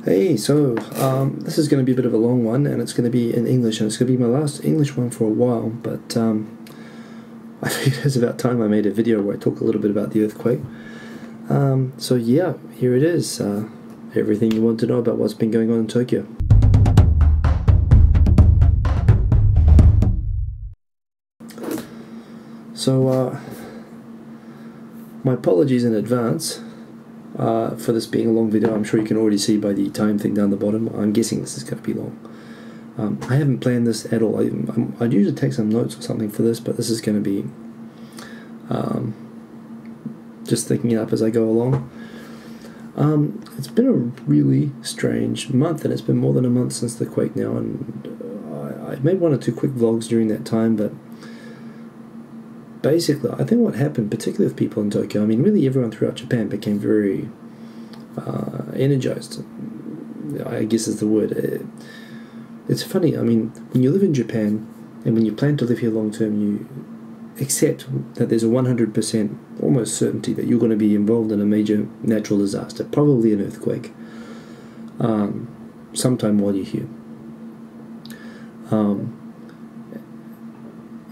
Hey, so this is going to be a bit of a long one, and it's going to be in English, and it's going to be my last English one for a while, but I think it's about time I made a video where I talk a little bit about the earthquake. So yeah, here it is, everything you want to know about what's been going on in Tokyo. So my apologies in advance for this being a long video. I'm sure you can already see by the time thing down the bottom. I'm guessing this is going to be long. I haven't planned this at all. I'd usually take some notes or something for this, but this is going to be just thinking it up as I go along. It's been a really strange month, and it's been more than a month since the quake now, and I made one or two quick vlogs during that time, but basically, I think what happened, particularly with people in Tokyo, I mean, really everyone throughout Japan became very energized, I guess is the word. It's funny, I mean, when you live in Japan, and when you plan to live here long term, you accept that there's a 100% almost certainty that you're going to be involved in a major natural disaster, probably an earthquake, sometime while you're here.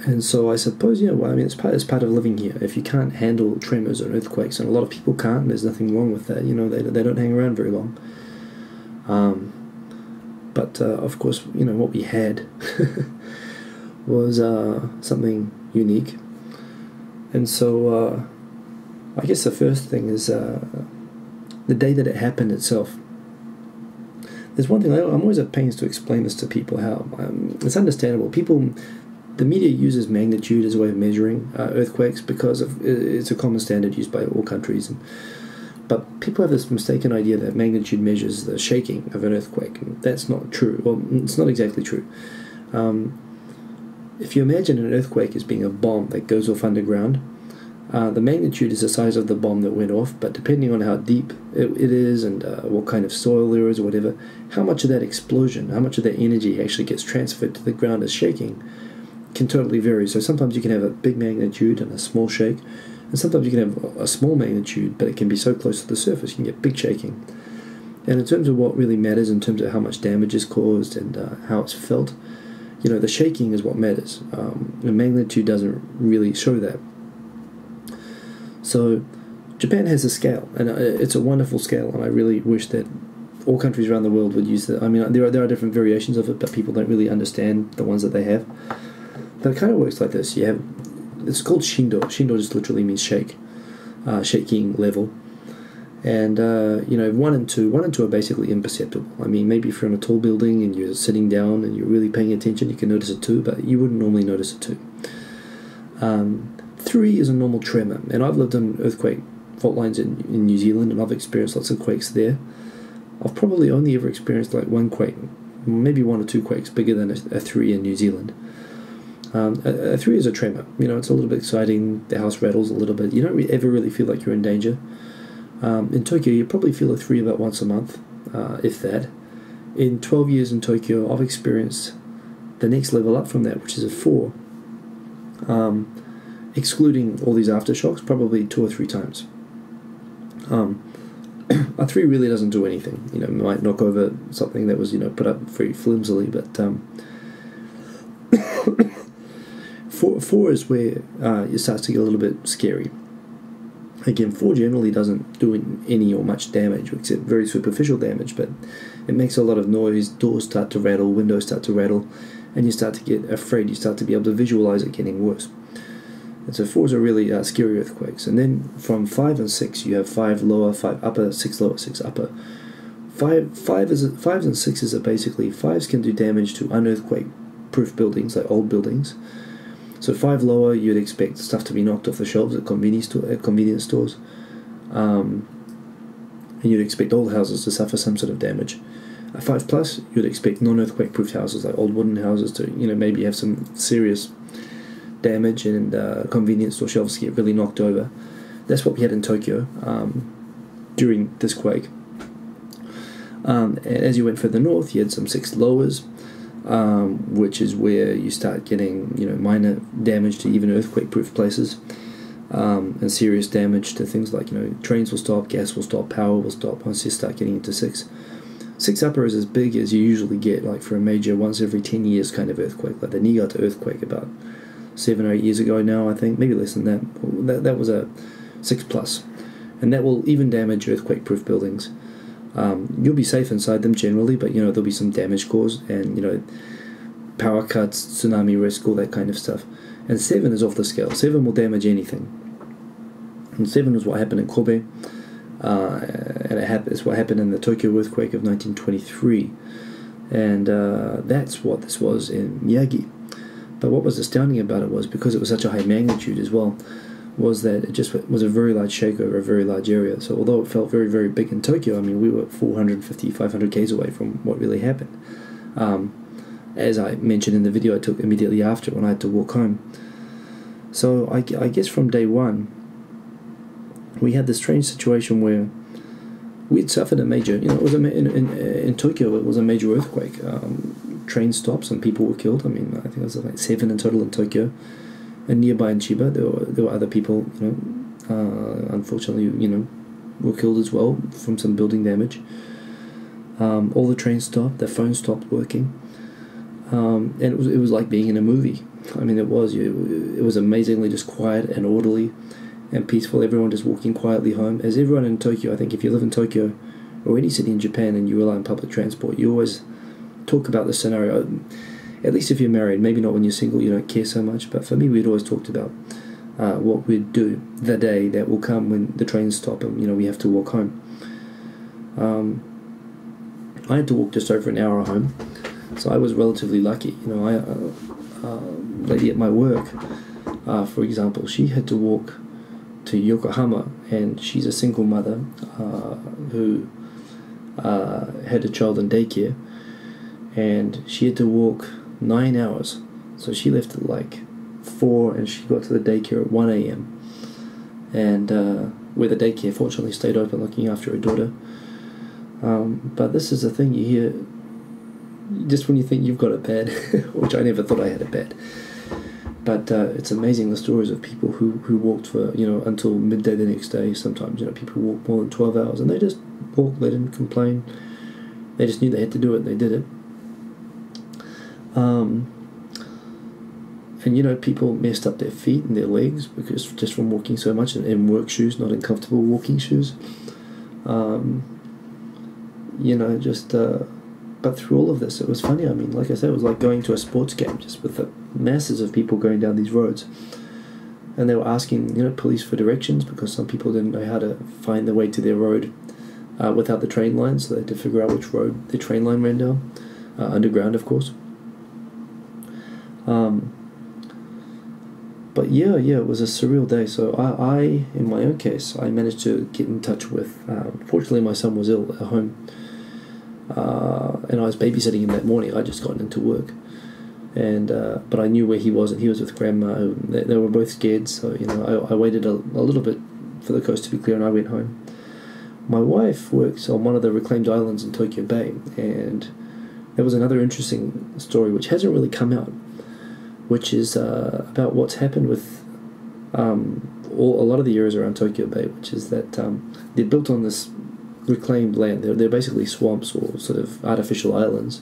And so I suppose, yeah, well, I mean, it's part of living here. If you can't handle tremors or earthquakes, and a lot of people can't, and there's nothing wrong with that, you know, they don't hang around very long. But of course, you know, what we had was something unique. And so I guess the first thing is the day that it happened itself. There's one thing, I'm always at pains to explain this to people, how it's understandable. The media uses magnitude as a way of measuring earthquakes because it's a common standard used by all countries. But people have this mistaken idea that magnitude measures the shaking of an earthquake. And that's not true. Well, it's not exactly true. If you imagine an earthquake as being a bomb that goes off underground, the magnitude is the size of the bomb that went off, but depending on how deep it is and what kind of soil there is or whatever, how much of that explosion, how much of that energy actually gets transferred to the ground as shaking can totally vary. So sometimes you can have a big magnitude and a small shake, and sometimes you can have a small magnitude, but it can be so close to the surface you can get big shaking. And in terms of what really matters, in terms of how much damage is caused and how it's felt, you know, the shaking is what matters. The magnitude doesn't really show that. So Japan has a scale, and it's a wonderful scale, and I really wish that all countries around the world would use that. I mean, there are different variations of it, but people don't really understand the ones that they have. But it kind of works like this. You have, it's called shindo. Shindo just literally means shake, shaking level. And you know, 1 and 2 are basically imperceptible. I mean, maybe if you're in a tall building and you're sitting down and you're really paying attention, you can notice a 2, but you wouldn't normally notice a 2. 3 is a normal tremor, and I've lived on earthquake fault lines in New Zealand, and I've experienced lots of quakes there. I've probably only ever experienced like one quake, maybe 1 or 2 quakes bigger than a 3 in New Zealand. A 3 is a tremor. You know, it's a little bit exciting. The house rattles a little bit. You don't ever really feel like you're in danger. In Tokyo, you probably feel a 3 about once a month, if that. In 12 years in Tokyo, I've experienced the next level up from that, which is a 4. Excluding all these aftershocks, probably 2 or 3 times. A 3 really doesn't do anything. You know, it might knock over something that was, you know, put up very flimsily, but 4 is where it starts to get a little bit scary. Again, 4 generally doesn't do any or much damage, except very superficial damage, but it makes a lot of noise. Doors start to rattle, windows start to rattle, and you start to get afraid. You start to be able to visualize it getting worse. And so 4s are really scary earthquakes. And then from 5 and 6, you have 5 lower, 5 upper, 6 lower, 6 upper. 5s and 6s are basically, 5s can do damage to unearthquake-proof buildings, like old buildings. So 5 lower, you'd expect stuff to be knocked off the shelves at convenience stores. And you'd expect old houses to suffer some sort of damage. 5 plus, you'd expect non-earthquake-proof houses, like old wooden houses, to, you know, maybe have some serious damage, and convenience store shelves get really knocked over. That's what we had in Tokyo during this quake. And as you went further north, you had some 6 lowers, which is where you start getting, you know, minor damage to even earthquake-proof places, and serious damage to things like, you know, trains will stop, gas will stop, power will stop once you start getting into 6. 6 upper is as big as you usually get, like for a major once every 10 years kind of earthquake, like the Niigata earthquake about 7 or 8 years ago now, I think, maybe less than that. That was a 6+, and that will even damage earthquake-proof buildings. You'll be safe inside them generally, but there'll be some damage caused, and power cuts, tsunami risk, all that kind of stuff. And 7 is off the scale. 7 will damage anything. And 7 was what happened in Kobe. And it's what happened in the Tokyo earthquake of 1923, and that's what this was in Miyagi. But what was astounding about it was, because it was such a high magnitude as well, was that it just was a very large shake over a very large area. So although it felt very, very big in Tokyo, I mean, we were 450, 500 k's away from what really happened. As I mentioned in the video I took immediately after, when I had to walk home. So I guess from day one, we had this strange situation where we'd suffered a major, it was in Tokyo, it was a major earthquake. Train stops and people were killed. I mean, I think it was like 7 in total in Tokyo. And nearby in Chiba, there were other people, unfortunately, were killed as well from some building damage. All the trains stopped, the phone stopped working. And it was like being in a movie. I mean, it was amazingly just quiet and orderly and peaceful, everyone just walking quietly home. As everyone in Tokyo, I think if you live in Tokyo or any city in Japan and you rely on public transport, you always talk about the scenario, at least if you're married. Maybe not when you're single, you don't care so much, but for me, we'd always talked about what we'd do the day that will come when the trains stop and we have to walk home. I had to walk just over an hour home, so I was relatively lucky. Lady at my work, for example, she had to walk to Yokohama, and she's a single mother who had a child in daycare, and she had to walk 9 hours. So she left at like 4 and she got to the daycare at 1 a.m. and where the daycare fortunately stayed open looking after her daughter. But this is the thing you hear just when you think you've got it bad, which I never thought I had it bad. But it's amazing the stories of people who walked for, until midday the next day. Sometimes, people walk more than 12 hours and they just walked, they didn't complain. They just knew they had to do it and they did it. And, people messed up their feet and their legs because just from walking so much in work shoes, not in comfortable walking shoes. But through all of this, it was funny. I mean, like I said, it was like going to a sports game, just with the masses of people going down these roads. And they were asking, police for directions, because some people didn't know how to find their way to their road without the train line, so they had to figure out which road the train line ran down, underground, of course. But yeah, it was a surreal day. So I, in my own case, I managed to get in touch with, fortunately my son was ill at home. And I was babysitting him that morning. I'd just gotten into work, and but I knew where he was, and he was with Grandma. They were both scared, so I waited a little bit for the coast to be clear, and I went home. My wife works on one of the reclaimed islands in Tokyo Bay, and there was another interesting story which hasn't really come out, which is about what's happened with a lot of the areas around Tokyo Bay, which is that they're built on this reclaimed land. They're basically swamps or sort of artificial islands,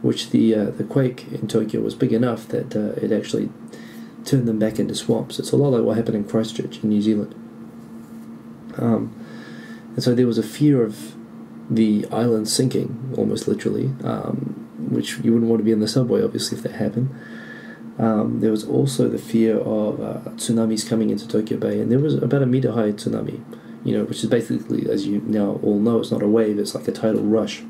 which the quake in Tokyo was big enough that it actually turned them back into swamps. It's a lot like what happened in Christchurch in New Zealand. And so there was a fear of the island sinking, almost literally, which you wouldn't want to be in the subway, obviously, if that happened. There was also the fear of tsunamis coming into Tokyo Bay, and there was about a meter-high tsunami, which is basically, as you now all know, it's not a wave, it's like a tidal rush,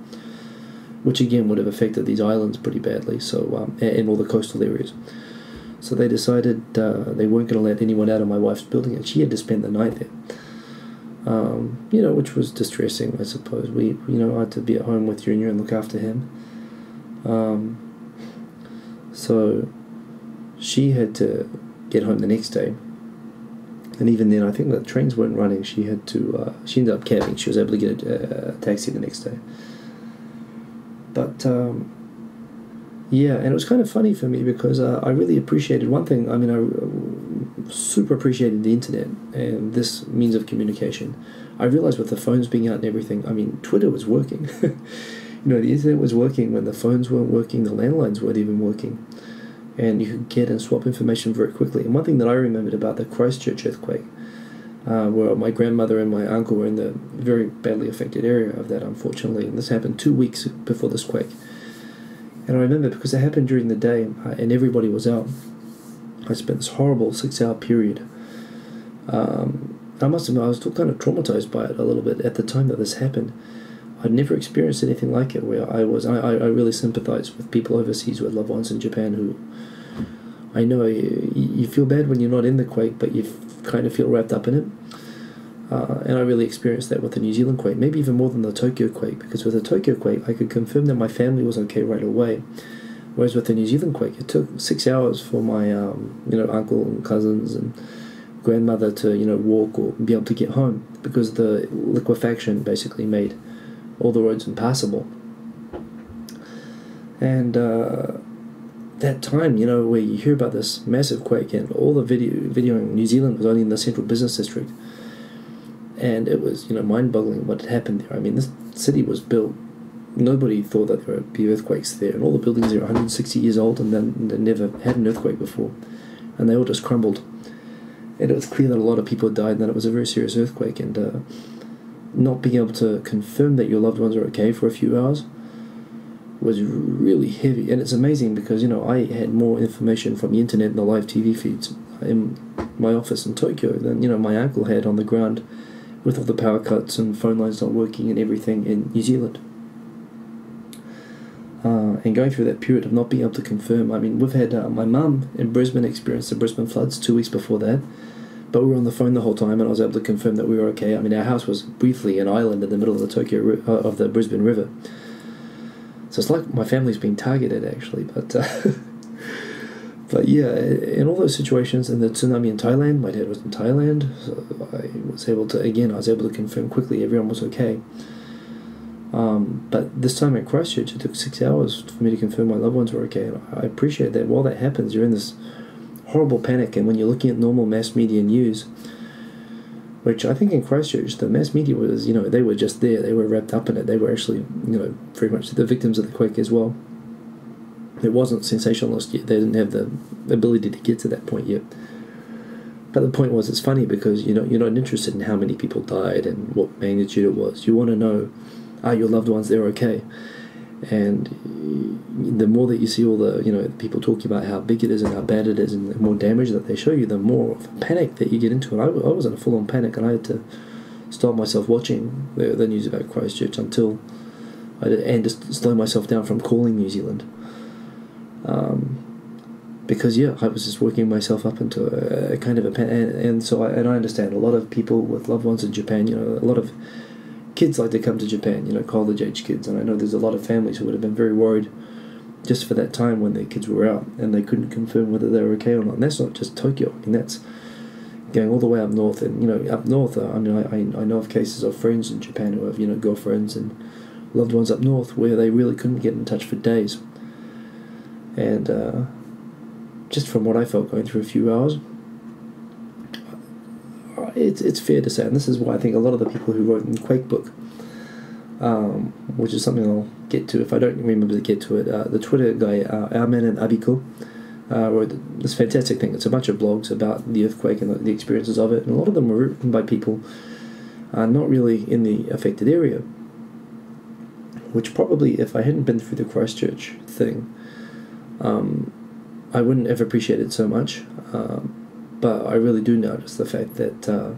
which again would have affected these islands pretty badly, so and all the coastal areas. So they decided they weren't going to let anyone out of my wife's building, and she had to spend the night there. Which was distressing, I suppose. I had to be at home with Junior and look after him. So she had to get home the next day. And even then, I think the trains weren't running. She had to. She ended up cabbing. She was able to get a taxi the next day. But Yeah, and it was kind of funny for me because I really appreciated one thing. I mean, I super appreciated the internet and this means of communication. I realized with the phones being out and everything, I mean, Twitter was working. The internet was working when the phones weren't working, the landlines weren't even working. And you could get and swap information very quickly. And one thing that I remembered about the Christchurch earthquake, where my grandmother and my uncle were in the very badly affected area of that, unfortunately. And this happened 2 weeks before this quake. And I remember because it happened during the day and everybody was out, I spent this horrible 6-hour period. I must admit, I was still kind of traumatized by it a little bit at the time that this happened. I'd never experienced anything like it where I really sympathize with people overseas with loved ones in Japan who, I know you feel bad when you're not in the quake, but you kind of feel wrapped up in it. And I really experienced that with the New Zealand quake, maybe even more than the Tokyo quake, because with the Tokyo quake, I could confirm that my family was okay right away. Whereas with the New Zealand quake, it took 6 hours for my, uncle and cousins and grandmother to, walk or be able to get home, because the liquefaction basically made all the roads impassable. And that time, where you hear about this massive quake and all the videoing, New Zealand was only in the central business district. And it was, mind-boggling what had happened there. I mean, this city was built. Nobody thought that there would be earthquakes there. And all the buildings there are 160 years old and then they never had an earthquake before. And they all just crumbled. And it was clear that a lot of people died and that it was a very serious earthquake. And not being able to confirm that your loved ones are okay for a few hours was really heavy. And it's amazing because, I had more information from the internet and the live TV feeds in my office in Tokyo than, my uncle had on the ground with all the power cuts and phone lines not working and everything in New Zealand. And going through that period of not being able to confirm, I mean, we've had my mum in Brisbane experienced the Brisbane floods 2 weeks before that, but we were on the phone the whole time and I was able to confirm that we were okay. I mean, our house was briefly an island in the middle of the Brisbane River. So it's like my family's being targeted, actually, but but yeah, in all those situations, and the tsunami in Thailand, my dad was in Thailand, so I was able to confirm quickly everyone was okay. But this time at Christchurch, it took 6 hours for me to confirm my loved ones were okay. And I appreciate that while that happens, you're in this horrible panic, and when you're looking at normal mass media news, which I think in Christchurch, the mass media was, they were just there, they were wrapped up in it, they were actually, very much the victims of the quake as well. It wasn't sensationalist yet. They didn't have the ability to get to that point yet. But the point was, it's funny because you're not interested in how many people died and what magnitude it was. You want to know, are your loved ones there okay? And the more that you see all the people talking about how big it is and how bad it is and the more damage that they show you, the more of a panic that you get into. And I was in a full-on panic, and I had to stop myself watching the news about Christchurch until and just slow myself down from calling New Zealand. Because I was just working myself up into a kind of a panic, and so I understand a lot of people with loved ones in Japan. A lot of kids like to come to Japan. College-age kids, and I know there's a lot of families who would have been very worried just for that time when their kids were out and they couldn't confirm whether they were okay or not. And that's not just Tokyo. I mean, that's going all the way up north, and up north. I know of cases of friends in Japan who have girlfriends and loved ones up north where they really couldn't get in touch for days. And just from what I felt going through a few hours, it's fair to say, and this is why I think a lot of the people who wrote in Quakebook, which is something I'll get to if I don't remember to get to it, the Twitter guy, Ourmaninabiko, wrote this fantastic thing. It's a bunch of blogs about the earthquake and the experiences of it, and a lot of them were written by people not really in the affected area, which probably, if I hadn't been through the Christchurch thing, I wouldn't have appreciated so much, but I really do notice the fact that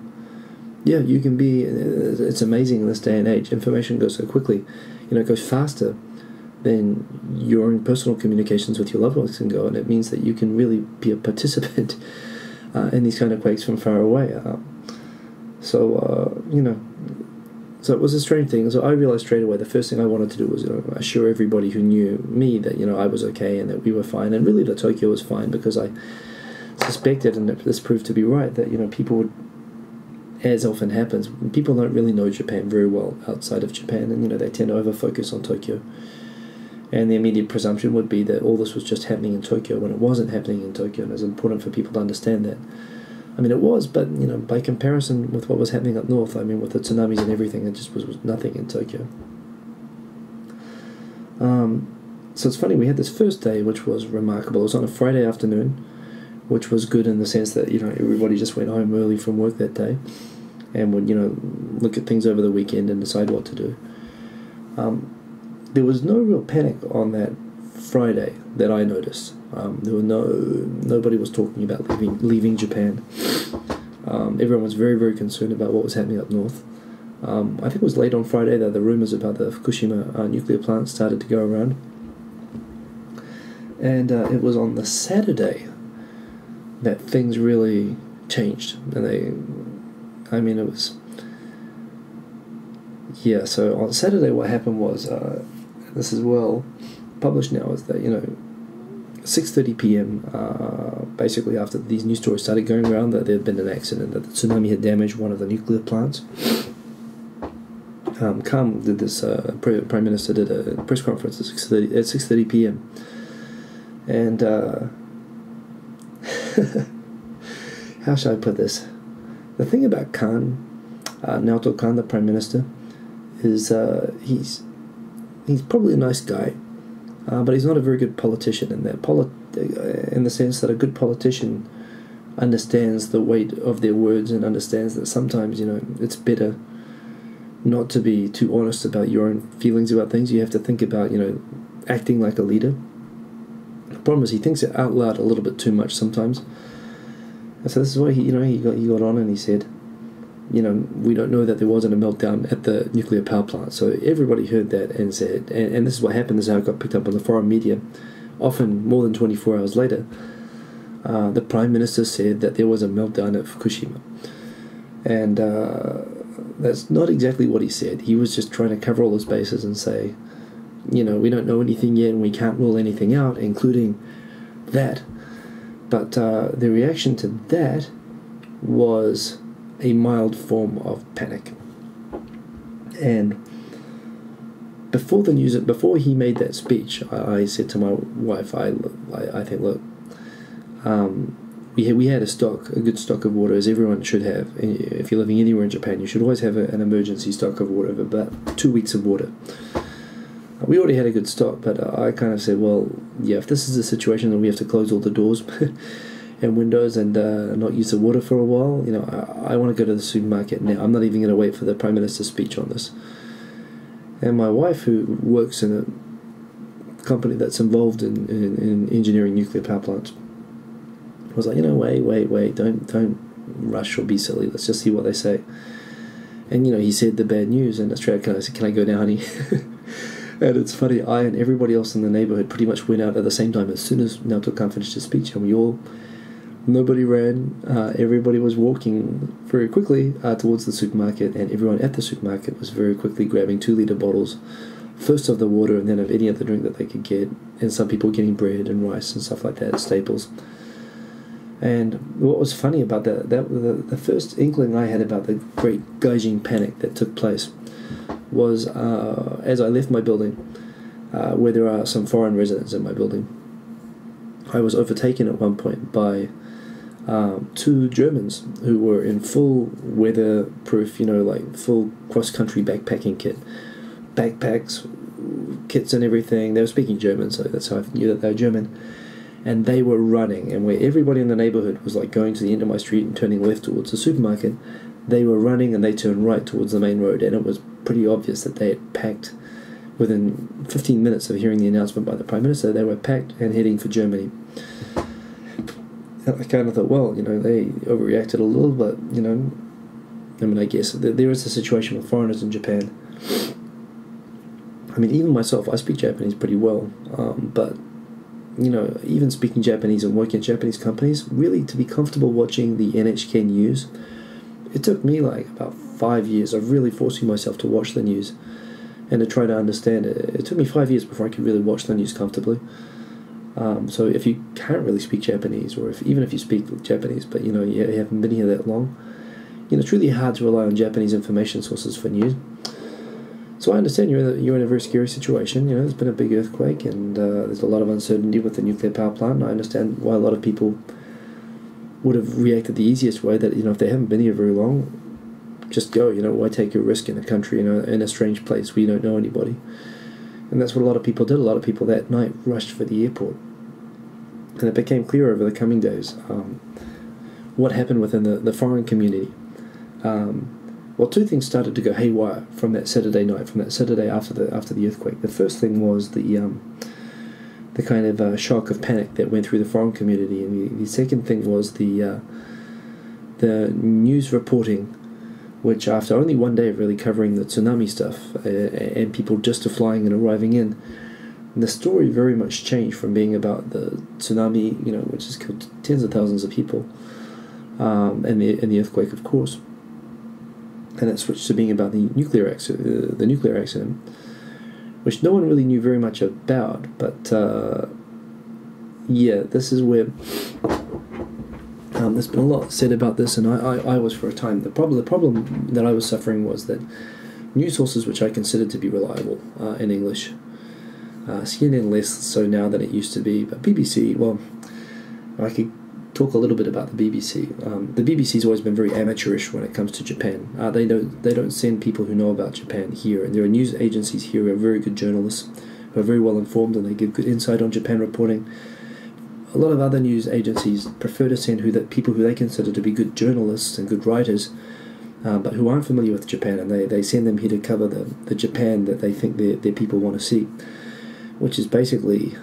you can be, it's amazing in this day and age, information goes so quickly, it goes faster than your own personal communications with your loved ones can go, and it means that you can really be a participant in these kind of quakes from far away. So it was a strange thing. So I realized straight away the first thing I wanted to do was assure everybody who knew me that I was okay and that we were fine, and really that Tokyo was fine, because I suspected, and this proved to be right, that people would, as often happens, people don't really know Japan very well outside of Japan, and they tend to over-focus on Tokyo. And the immediate presumption would be that all this was just happening in Tokyo when it wasn't happening in Tokyo, and it's important for people to understand that. I mean, it was, but, you know, by comparison with what was happening up north, I mean, with the tsunamis and everything, it just was nothing in Tokyo. So it's funny, we had this first day, which was remarkable. It was on a Friday afternoon, which was good in the sense that, you know, everybody just went home early from work that day and would, you know, look at things over the weekend and decide what to do. There was no real panic on that Friday that I noticed. Nobody was talking about leaving Japan. Everyone was very, very concerned about what was happening up north. I think it was late on Friday that the rumours about the Fukushima nuclear plant started to go around. And it was on the Saturday that things really changed. And it was... Yeah, so on Saturday what happened was, this is well published now, is that, you know, 6:30 p.m, basically after these news stories started going around that there had been an accident, that the tsunami had damaged one of the nuclear plants. Prime Minister did a press conference at 6:30 p.m. And how shall I put this? The thing about Naoto Kan, the Prime Minister, is he's probably a nice guy, but he's not a very good politician in the sense that a good politician understands the weight of their words and understands that sometimes, you know, it's better not to be too honest about your own feelings about things. You have to think about, you know, acting like a leader. The problem is he thinks it out loud a little bit too much sometimes. And so this is why he got on and he said, you know, we don't know that there wasn't a meltdown at the nuclear power plant. So everybody heard that and said, and this is what happened, this is how it got picked up on the foreign media, often more than 24 hours later. The Prime Minister said that there was a meltdown at Fukushima. And that's not exactly what he said. He was just trying to cover all his bases and say, you know, we don't know anything yet and we can't rule anything out, including that. But the reaction to that was a mild form of panic. And before he made that speech, I said to my wife, I think, look, we had a good stock of water, as everyone should have. If you're living anywhere in Japan, you should always have an emergency stock of water of about 2 weeks of water. We already had a good stock, but I kind of said, well, yeah, if this is a situation that we have to close all the doors and windows and not use the water for a while, you know, I want to go to the supermarket now. I'm not even going to wait for the Prime Minister's speech on this. And my wife, who works in a company that's involved in engineering nuclear power plants, was like, you know, wait, don't rush or be silly. Let's just see what they say. And, you know, he said the bad news, and Australia, I said, can I go now, honey? And it's funny, I and everybody else in the neighbourhood pretty much went out at the same time as soon as Naoto Kan finished his speech, and nobody ran, everybody was walking very quickly towards the supermarket, and everyone at the supermarket was very quickly grabbing 2-litre bottles, first of the water and then of any other drink that they could get, and some people getting bread and rice and stuff like that, staples. And what was funny about that the first inkling I had about the great gaijin panic that took place was as I left my building, where there are some foreign residents in my building. I was overtaken at one point by 2 Germans who were in full weatherproof, you know, like full cross-country backpacking kit. Backpacks, kits and everything. They were speaking German, so that's how I knew that they were German. And they were running, and where everybody in the neighbourhood was like going to the end of my street and turning left towards the supermarket, they were running and they turned right towards the main road, and it was pretty obvious that they had packed. Within 15 minutes of hearing the announcement by the Prime Minister, they were packed and heading for Germany. And I kind of thought, well, you know, they overreacted a little, but, you know, I mean, I guess there is a situation with foreigners in Japan. I mean, even myself, I speak Japanese pretty well, but, you know, even speaking Japanese and working at Japanese companies, really to be comfortable watching the NHK news, it took me like about 5 years of really forcing myself to watch the news and to try to understand it. It took me 5 years before I could really watch the news comfortably. So if you can't really speak Japanese, or even if you speak Japanese, but, you know, you haven't been here that long, you know, it's really hard to rely on Japanese information sources for news. So So I understand you're in a very scary situation. There's been a big earthquake, and there's a lot of uncertainty with the nuclear power plant. And I understand why a lot of people would have reacted the easiest way, that if they haven't been here very long, just go. Why take a risk in a country, in a strange place where you don't know anybody? And that's what a lot of people did. A lot of people that night rushed for the airport, and it became clear over the coming days what happened within the foreign community. Well, two things started to go haywire from that Saturday night, from that Saturday after the earthquake. The first thing was the kind of shock of panic that went through the foreign community, and the second thing was the news reporting, which after only one day of really covering the tsunami stuff and people just flying and arriving in, the story very much changed from being about the tsunami, which has killed tens of thousands of people, and the earthquake, of course. And it switched to being about the nuclear accident, which no one really knew very much about. But this is where there's been a lot said about this, and I was for a time. The problem that I was suffering was that news sources which I considered to be reliable in English, CNN less so now than it used to be, but BBC, well, I could talk a little bit about the BBC. The BBC's always been very amateurish when it comes to Japan. They don't send people who know about Japan here, and there are news agencies here who are very good journalists, who are very well informed, and they give good insight on Japan reporting. A lot of other news agencies prefer to send people who they consider to be good journalists and good writers, but who aren't familiar with Japan, and they send them here to cover the Japan that they think their people want to see, which is basically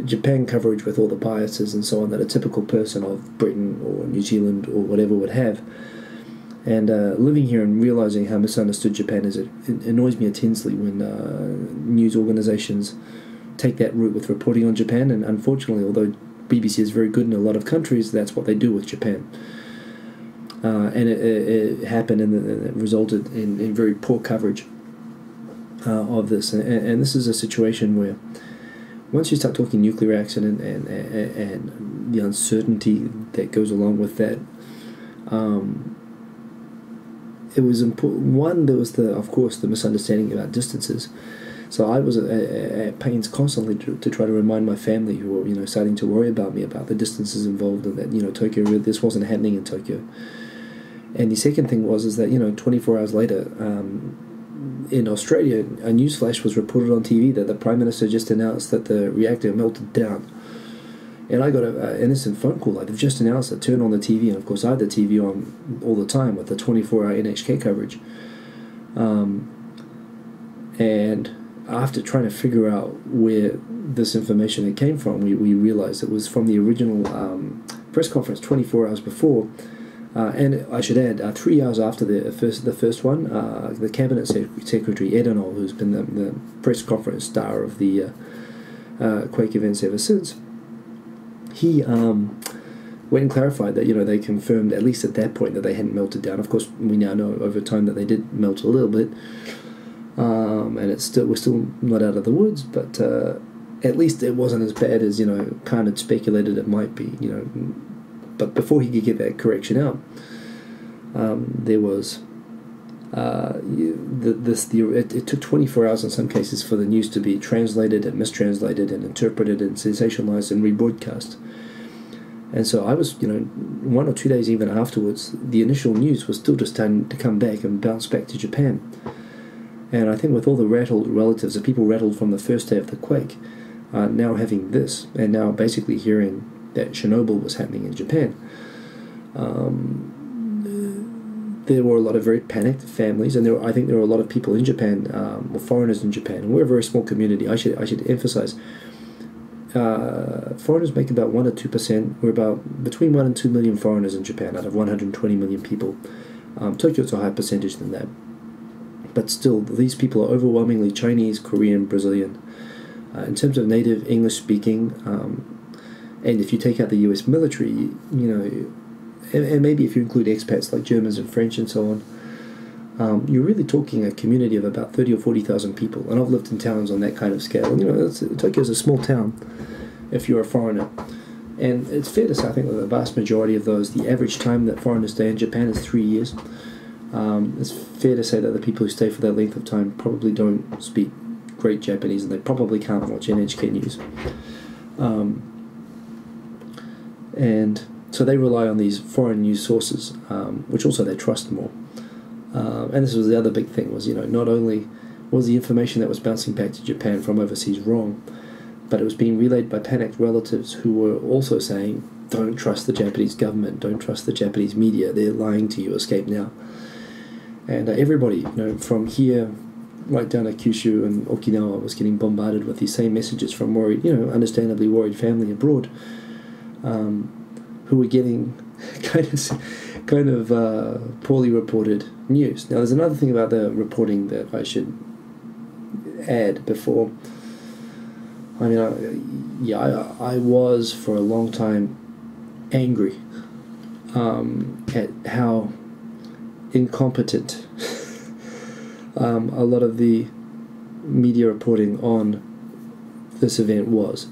Japan coverage with all the biases and so on that a typical person of Britain or New Zealand or whatever would have. And living here and realizing how misunderstood Japan is, it annoys me intensely when news organizations take that route with reporting on Japan. And unfortunately, although BBC is very good in a lot of countries, that's what they do with Japan. And it happened, and it resulted in very poor coverage of this. And this is a situation where once you start talking nuclear accident and the uncertainty that goes along with that, it was important. One, there was of course the misunderstanding about distances. So I was at pains constantly to try to remind my family, who were starting to worry about me, about the distances involved, and that Tokyo, this wasn't happening in Tokyo. And the second thing is that 24 hours later, in Australia, a newsflash was reported on TV that the Prime Minister just announced that the reactor melted down. And I got an innocent phone call, like they've just announced it, turn on the TV, and of course I had the TV on all the time with the 24-hour NHK coverage. And after trying to figure out where this information came from, we realized it was from the original press conference 24 hours before. And I should add, 3 hours after the first one, the Cabinet Secretary, Edinol, who's been the press conference star of the Quake events ever since, he went and clarified that they confirmed, at least at that point, that they hadn't melted down. Of course, we now know over time that they did melt a little bit, and we're still not out of the woods, but at least it wasn't as bad as kind of speculated it might be. But before he could get that correction out, there was it took 24 hours in some cases for the news to be translated and mistranslated and interpreted and sensationalized and rebroadcast. And so I was, 1 or 2 days even afterwards, the initial news was still just starting to come back and bounce back to Japan. And I think with all the rattled relatives, the people rattled from the first day of the quake, now having this, and now basically hearing that Chernobyl was happening in Japan, there were a lot of very panicked families, and I think there were a lot of people in Japan, or foreigners in Japan, and we're a very small community. I should emphasize, foreigners make about 1 or 2%. We're about between 1 and 2 million foreigners in Japan out of 120 million people. Tokyo's a higher percentage than that, but still, these people are overwhelmingly Chinese, Korean, Brazilian. In terms of native English speaking, and if you take out the US military, and maybe if you include expats like Germans and French and so on, you're really talking a community of about 30 or 40,000 people. And I've lived in towns on that kind of scale. And, Tokyo's a small town if you're a foreigner. And it's fair to say, I think, that the vast majority of those, the average time that foreigners stay in Japan is 3 years. It's fair to say that the people who stay for that length of time probably don't speak great Japanese, and they probably can't watch NHK news. And so they rely on these foreign news sources, which also they trust more. And this was the other big thing, was, not only was the information that was bouncing back to Japan from overseas wrong, but it was being relayed by panicked relatives who were also saying, don't trust the Japanese government, don't trust the Japanese media, they're lying to you, escape now. And everybody, from here right down to Kyushu and Okinawa was getting bombarded with these same messages from worried, understandably worried family abroad, who were getting kind of poorly reported news. Now, there's another thing about the reporting that I should add before. I was for a long time angry at how incompetent a lot of the media reporting on this event was.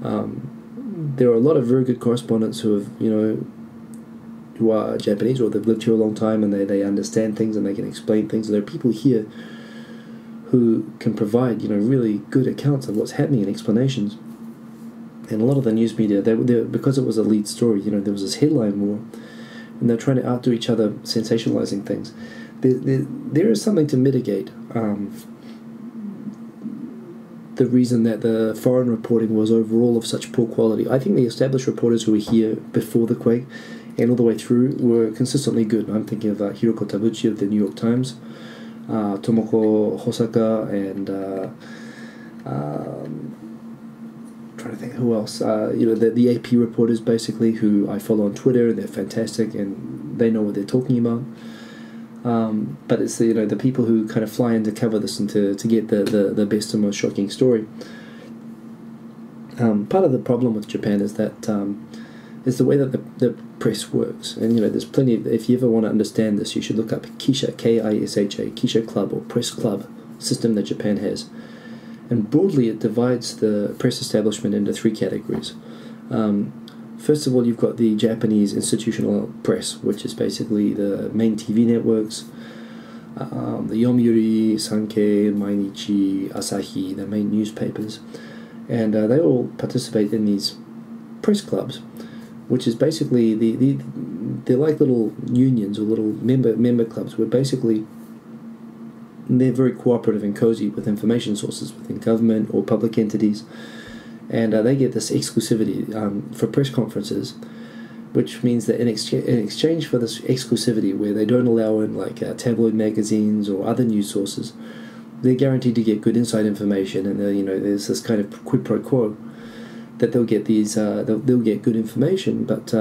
There are a lot of very good correspondents who have, who are Japanese, or they've lived here a long time, and they understand things and they can explain things. There are people here who can provide, really good accounts of what's happening and explanations. And a lot of the news media, they because it was a lead story, there was this headline war, and they're trying to outdo each other, sensationalizing things. There is something to mitigate the reason that the foreign reporting was overall of such poor quality. I think the established reporters who were here before the Quake and all the way through were consistently good. I'm thinking of hirokotabuchi of the New York Times, tomokohosaka, and trying to think who else. The AP reporters, basically, who I follow on Twitter, and they're fantastic and they know what they're talking about. But it's the people who kind of fly in to cover this and to get the best and most shocking story. Part of the problem with Japan is that is the way that the press works. And there's plenty of, if you ever want to understand this, you should look up Kisha, K-I-S-H-A, Kisha Club, or press club system that Japan has. And broadly it divides the press establishment into three categories. First of all, you've got the Japanese institutional press, which is basically the main TV networks, the Yomiuri, Sankei, Mainichi, Asahi, the main newspapers, and they all participate in these press clubs, which is basically they're like little unions or little member clubs, where basically they're very cooperative and cozy with information sources within government or public entities. And they get this exclusivity for press conferences, which means that in exchange for this exclusivity, where they don't allow in tabloid magazines or other news sources, they're guaranteed to get good inside information. And there's this kind of quid pro quo that they'll get these they'll get good information, but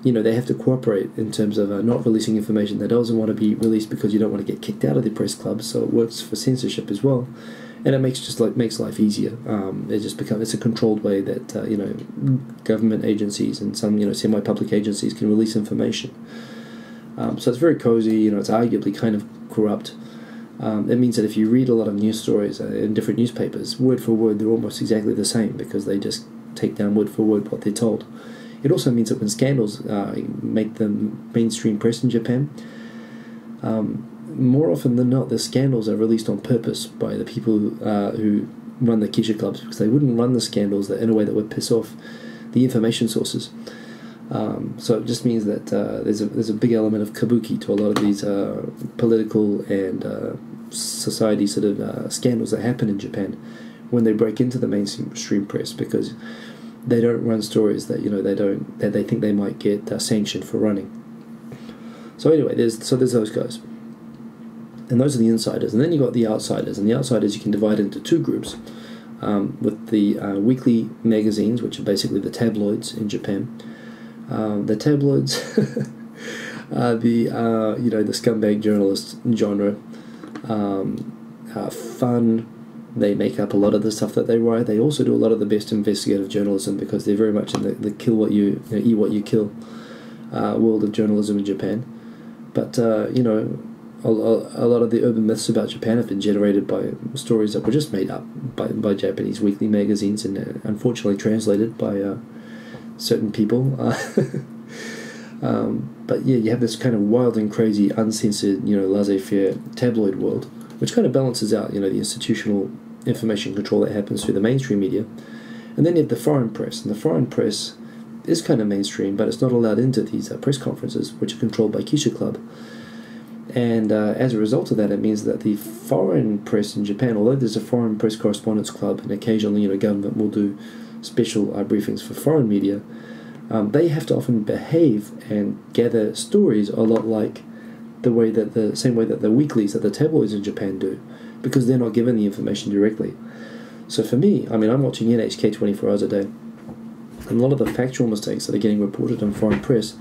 they have to cooperate in terms of not releasing information that doesn't want to be released, because you don't want to get kicked out of the press club. So it works for censorship as well. And it makes life easier. It's a controlled way that government agencies and some semi-public agencies can release information. So it's very cozy. It's arguably kind of corrupt. It means that if you read a lot of news stories in different newspapers, word for word, they're almost exactly the same, because they just take down word for word what they're told. It also means that when scandals make the mainstream press in Japan, more often than not, the scandals are released on purpose by the people who run the Kisha clubs, because they wouldn't run the scandals in a way that would piss off the information sources. So it just means that there's a big element of kabuki to a lot of these political and society sort of scandals that happen in Japan when they break into the mainstream press, because they don't run stories that that they think they might get sanctioned for running. So anyway, there's those guys. And those are the insiders. And then you've got the outsiders. And the outsiders you can divide into two groups, with the weekly magazines, which are basically the tabloids in Japan. The tabloids are the scumbag journalist genre. Fun. They make up a lot of the stuff that they write. They also do a lot of the best investigative journalism, because they're very much in the kill what you eat what you kill world of journalism in Japan. But a lot of the urban myths about Japan have been generated by stories that were just made up by Japanese weekly magazines, and unfortunately translated by certain people. But but yeah, you have this kind of wild and crazy, uncensored, laissez-faire tabloid world, which kind of balances out, the institutional information control that happens through the mainstream media. And then you have the foreign press, and the foreign press is kind of mainstream, but it's not allowed into these press conferences, which are controlled by Keisha Club. And as a result of that, it means that the foreign press in Japan, although there's a foreign press correspondence club, and occasionally, government will do special briefings for foreign media, they have to often behave and gather stories a lot like the same way that the weeklies, that the tabloids in Japan do, because they're not given the information directly. So for me, I'm watching NHK 24 hours a day, and a lot of the factual mistakes that are getting reported in foreign press,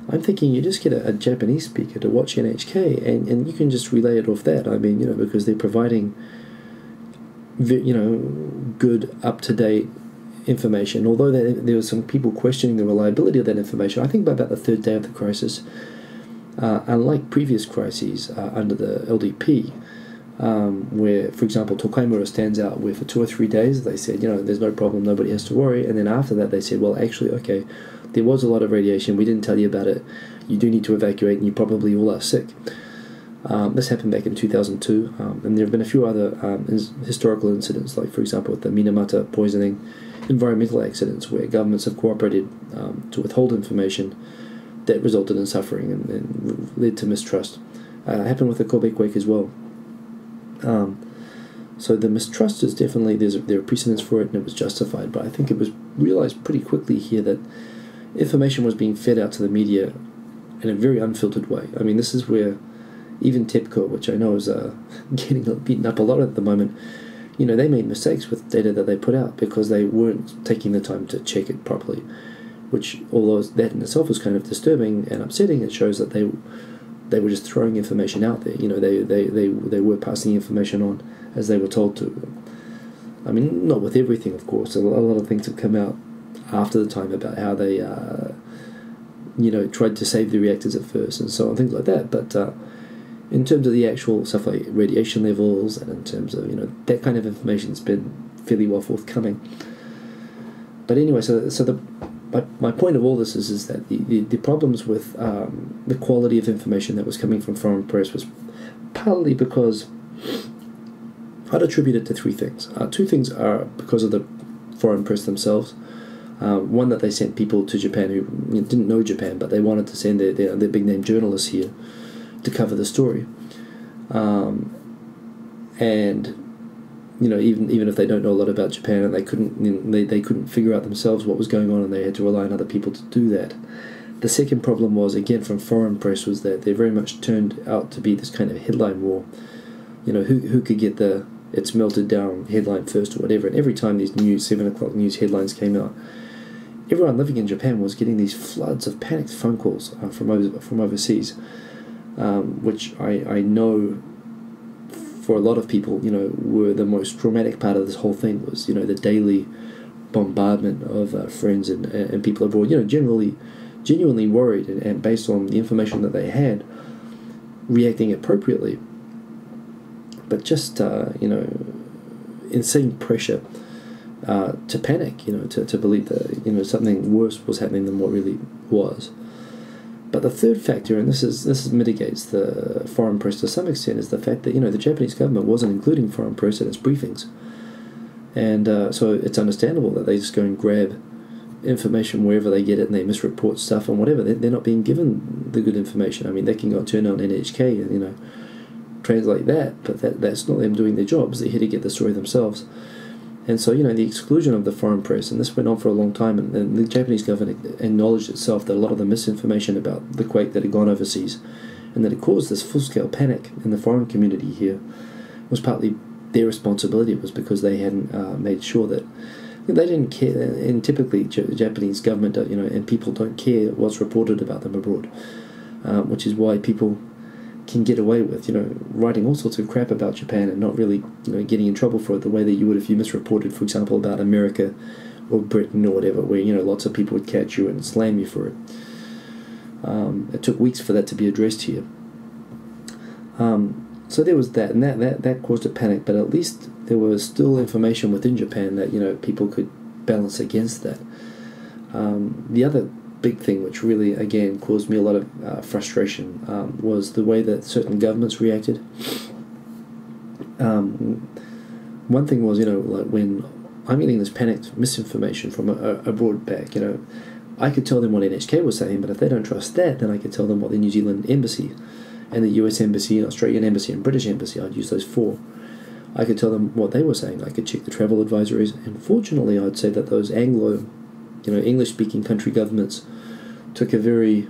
I'm thinking you just get a Japanese speaker to watch NHK, and you can just relay it off that. Because they're providing, good, up-to-date information. Although there were some people questioning the reliability of that information, I think by about the third day of the crisis, unlike previous crises under the LDP, where, for example, Tokaimura stands out, where for 2 or 3 days they said, there's no problem, nobody has to worry, and then after that they said, well, actually, okay, there was a lot of radiation, we didn't tell you about it, you do need to evacuate, and you probably all are sick. This happened back in 2002, and there have been a few other historical incidents, like, for example, with the Minamata poisoning, environmental accidents, where governments have cooperated to withhold information that resulted in suffering and led to mistrust. It happened with the Kobe Quake as well. So the mistrust is definitely, there are precedents for it, and it was justified, but I think it was realized pretty quickly here that information was being fed out to the media in a very unfiltered way. This is where even TEPCO, which I know is getting beaten up a lot at the moment, they made mistakes with data that they put out because they weren't taking the time to check it properly, which, although that in itself was kind of disturbing and upsetting, it shows that they were just throwing information out there. They were passing information on as they were told to. Not with everything, of course. A lot of things have come out after the time about how they, tried to save the reactors at first and so on, things like that. But in terms of the actual stuff like radiation levels, and in terms of, that kind of information's been fairly well forthcoming. But anyway, my point of all this is that the problems with the quality of information that was coming from foreign press was partly because I'd attribute it to 3 things. 2 things are because of the foreign press themselves. One, that they sent people to Japan who didn't know Japan, but they wanted to send their big name journalists here to cover the story. And even if they don't know a lot about Japan, and they couldn't figure out themselves what was going on, and they had to rely on other people to do that. The second problem was, again, from foreign press, was that they very much turned out to be this kind of headline war. Who could get the "it's melted down" headline first or whatever. And every time these new 7 o'clock news headlines came out, everyone living in Japan was getting these floods of panicked phone calls from overseas, which I know for a lot of people, were the most traumatic part of this whole thing. Was the daily bombardment of friends and people abroad, genuinely worried and based on the information that they had, reacting appropriately, but just insane pressure to panic, to believe that something worse was happening than what really was. But the third factor, and this mitigates the foreign press to some extent, is the fact that the Japanese government wasn't including foreign press in its briefings, and so it's understandable that they just go and grab information wherever they get it, and they misreport stuff and whatever. They're not being given the good information. They can go turn on NHK and translate that, but that's not them doing their jobs. They're here to get the story themselves. And so, the exclusion of the foreign press, and this went on for a long time, and the Japanese government acknowledged itself that a lot of the misinformation about the quake that had gone overseas, and that it caused this full-scale panic in the foreign community here, was partly their responsibility. It was because they hadn't made sure that they didn't care, and typically the Japanese government, and people don't care what's reported about them abroad, which is why people can get away with, writing all sorts of crap about Japan and not really, getting in trouble for it the way that you would if you misreported, for example, about America or Britain or whatever, where, lots of people would catch you and slam you for it. It took weeks for that to be addressed here. So there was that, and that caused a panic, but at least there was still information within Japan that, people could balance against that. The other big thing which really, again, caused me a lot of frustration was the way that certain governments reacted. One thing was, like when I'm getting this panicked misinformation from abroad back, I could tell them what NHK was saying, but if they don't trust that, then I could tell them what the New Zealand Embassy and the US Embassy and Australian Embassy and British Embassy, I'd use those four. I could tell them what they were saying. I could check the travel advisories, and fortunately I'd say that those Anglo, English-speaking country governments took a very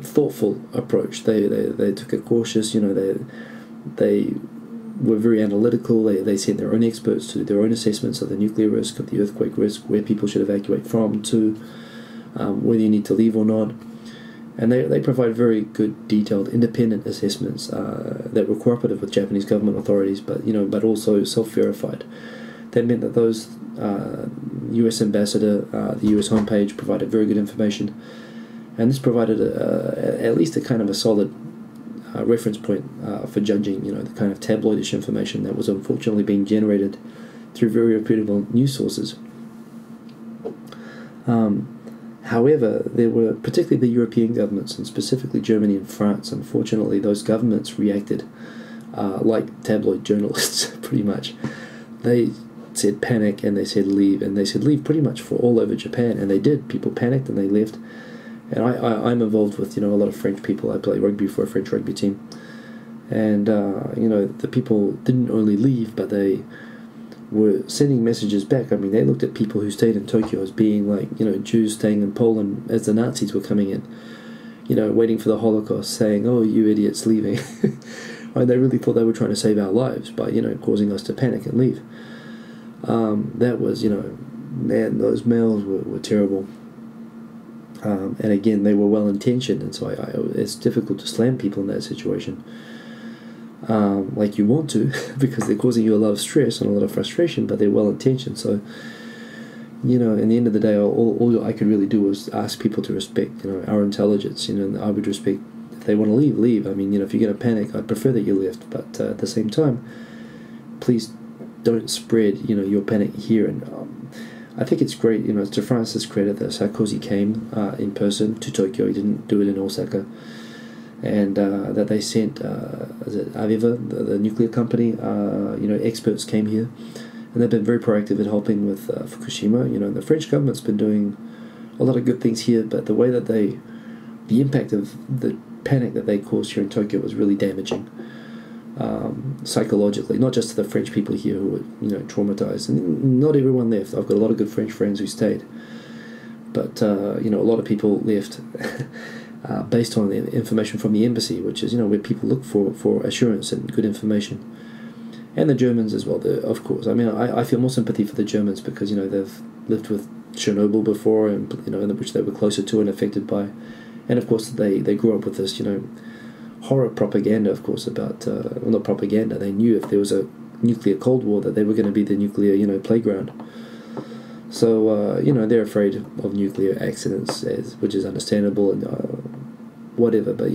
thoughtful approach. They took it cautious, they were very analytical. They sent their own experts to do their own assessments of the nuclear risk, of the earthquake risk, where people should evacuate from, to whether you need to leave or not. And they provide very good, detailed, independent assessments that were cooperative with Japanese government authorities, but also self-verified. That meant that those U.S. ambassador, the U.S. homepage provided very good information, and this provided at least a kind of a solid reference point for judging, the kind of tabloidish information that was unfortunately being generated through very reputable news sources. However, there were, particularly the European governments, and specifically Germany and France, unfortunately, those governments reacted like tabloid journalists, pretty much. They said panic, and they said leave, and they said leave pretty much for all over Japan, and they did. People panicked and they left. And I'm involved with, a lot of French people. I play rugby for a French rugby team. And, the people didn't only leave, but they were sending messages back. I mean, they looked at people who stayed in Tokyo as being like, Jews staying in Poland as the Nazis were coming in, waiting for the Holocaust, saying, oh, you idiots leaving. They really thought they were trying to save our lives by, causing us to panic and leave. That was, man, those mails were terrible. And again, they were well-intentioned, and so it's difficult to slam people in that situation. Like you want to, because they're causing you a lot of stress and a lot of frustration, but they're well-intentioned. So, in the end of the day, all I could really do was ask people to respect, our intelligence. And I would respect if they want to leave. I mean, if you're going to panic, I'd prefer that you left. But at the same time, please don't spread, your panic here. And I think it's great, it's to France's credit that Sarkozy came in person to Tokyo. He didn't do it in Osaka. And that they sent, is it Aviva, the nuclear company, experts came here. And they've been very proactive in helping with Fukushima. The French government's been doing a lot of good things here, but the way that the impact of the panic that they caused here in Tokyo was really damaging. Psychologically, not just to the French people here who were, traumatized. And not everyone left. I've got a lot of good French friends who stayed. But, a lot of people left based on the information from the embassy, which is, where people look for assurance and good information. And the Germans as well, of course. I mean, I feel more sympathy for the Germans because, they've lived with Chernobyl before, and, which they were closer to and affected by. And, of course, they grew up with this, horror propaganda, of course, about, well, not propaganda, they knew if there was a nuclear Cold War that they were going to be the nuclear, playground. So, they're afraid of nuclear accidents, which is understandable and whatever, but,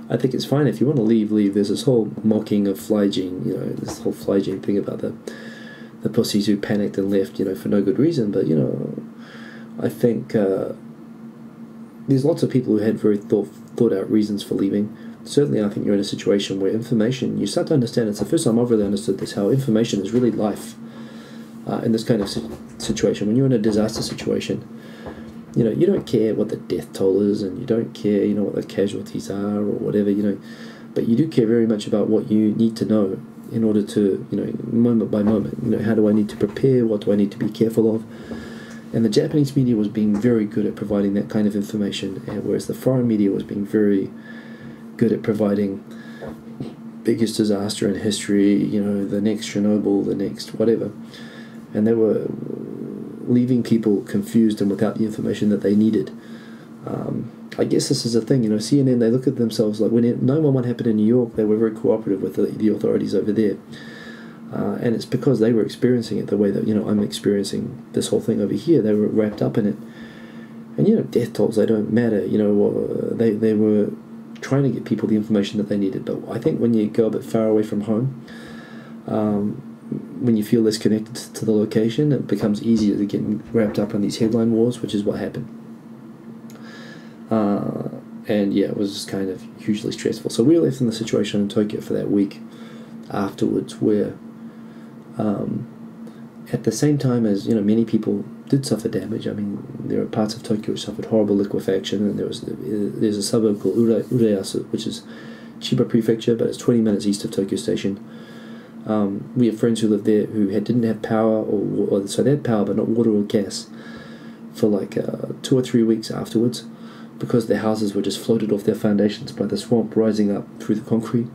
I think it's fine. If you want to leave. There's this whole mocking of Flyjins, this whole Flyjin thing about the pussies who panicked and left, for no good reason, but, I think there's lots of people who had very thought out reasons for leaving. Certainly, I think you're in a situation where information, you start to understand, it's the first time I've really understood this, how information is really life in this kind of situation. When you're in a disaster situation, you don't care what the death toll is, and you don't care, what the casualties are or whatever, but you do care very much about what you need to know in order to, moment by moment, how do I need to prepare, what do I need to be careful of. And the Japanese media was being very good at providing that kind of information, whereas the foreign media was being very good at providing biggest disaster in history, the next Chernobyl, the next whatever. And they were leaving people confused and without the information that they needed. I guess this is a thing, CNN, they look at themselves like when 9/11 happened in New York, they were very cooperative with the authorities over there. And it's because they were experiencing it the way that, I'm experiencing this whole thing over here. They were wrapped up in it. And, death tolls, they don't matter. They were trying to get people the information that they needed. But I think when you go a bit far away from home, when you feel less connected to the location, it becomes easier to get wrapped up in these headline wars, which is what happened. And yeah, it was just kind of hugely stressful. So we were left in the situation in Tokyo for that week afterwards, where at the same time as, you know, many people did suffer damage. I mean, there are parts of Tokyo which suffered horrible liquefaction, and there's a suburb called Urayasu, which is Chiba Prefecture, but it's 20 minutes east of Tokyo Station. We have friends who lived there who didn't have power, so they had power but not water or gas for like 2 or 3 weeks afterwards, because their houses were just floated off their foundations by the swamp rising up through the concrete.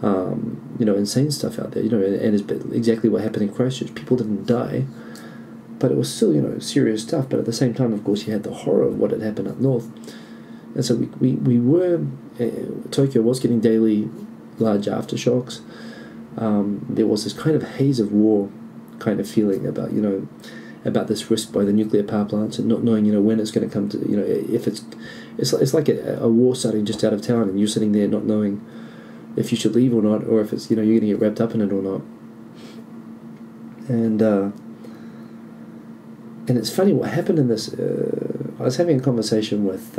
You know, insane stuff out there, you know, and it's exactly what happened in Christchurch. People didn't die, but it was still, you know, serious stuff. But at the same time, of course, you had the horror of what had happened up north. And so we were, Tokyo was getting daily large aftershocks. There was this kind of haze of war kind of feeling about, you know, about this risk by the nuclear power plants, and not knowing, you know, when it's going to come to, you know, if it's like a war starting just out of town, and you're sitting there not knowing if you should leave or not, or if it's, you know, you're going to get wrapped up in it or not. And it's funny what happened in this. I was having a conversation with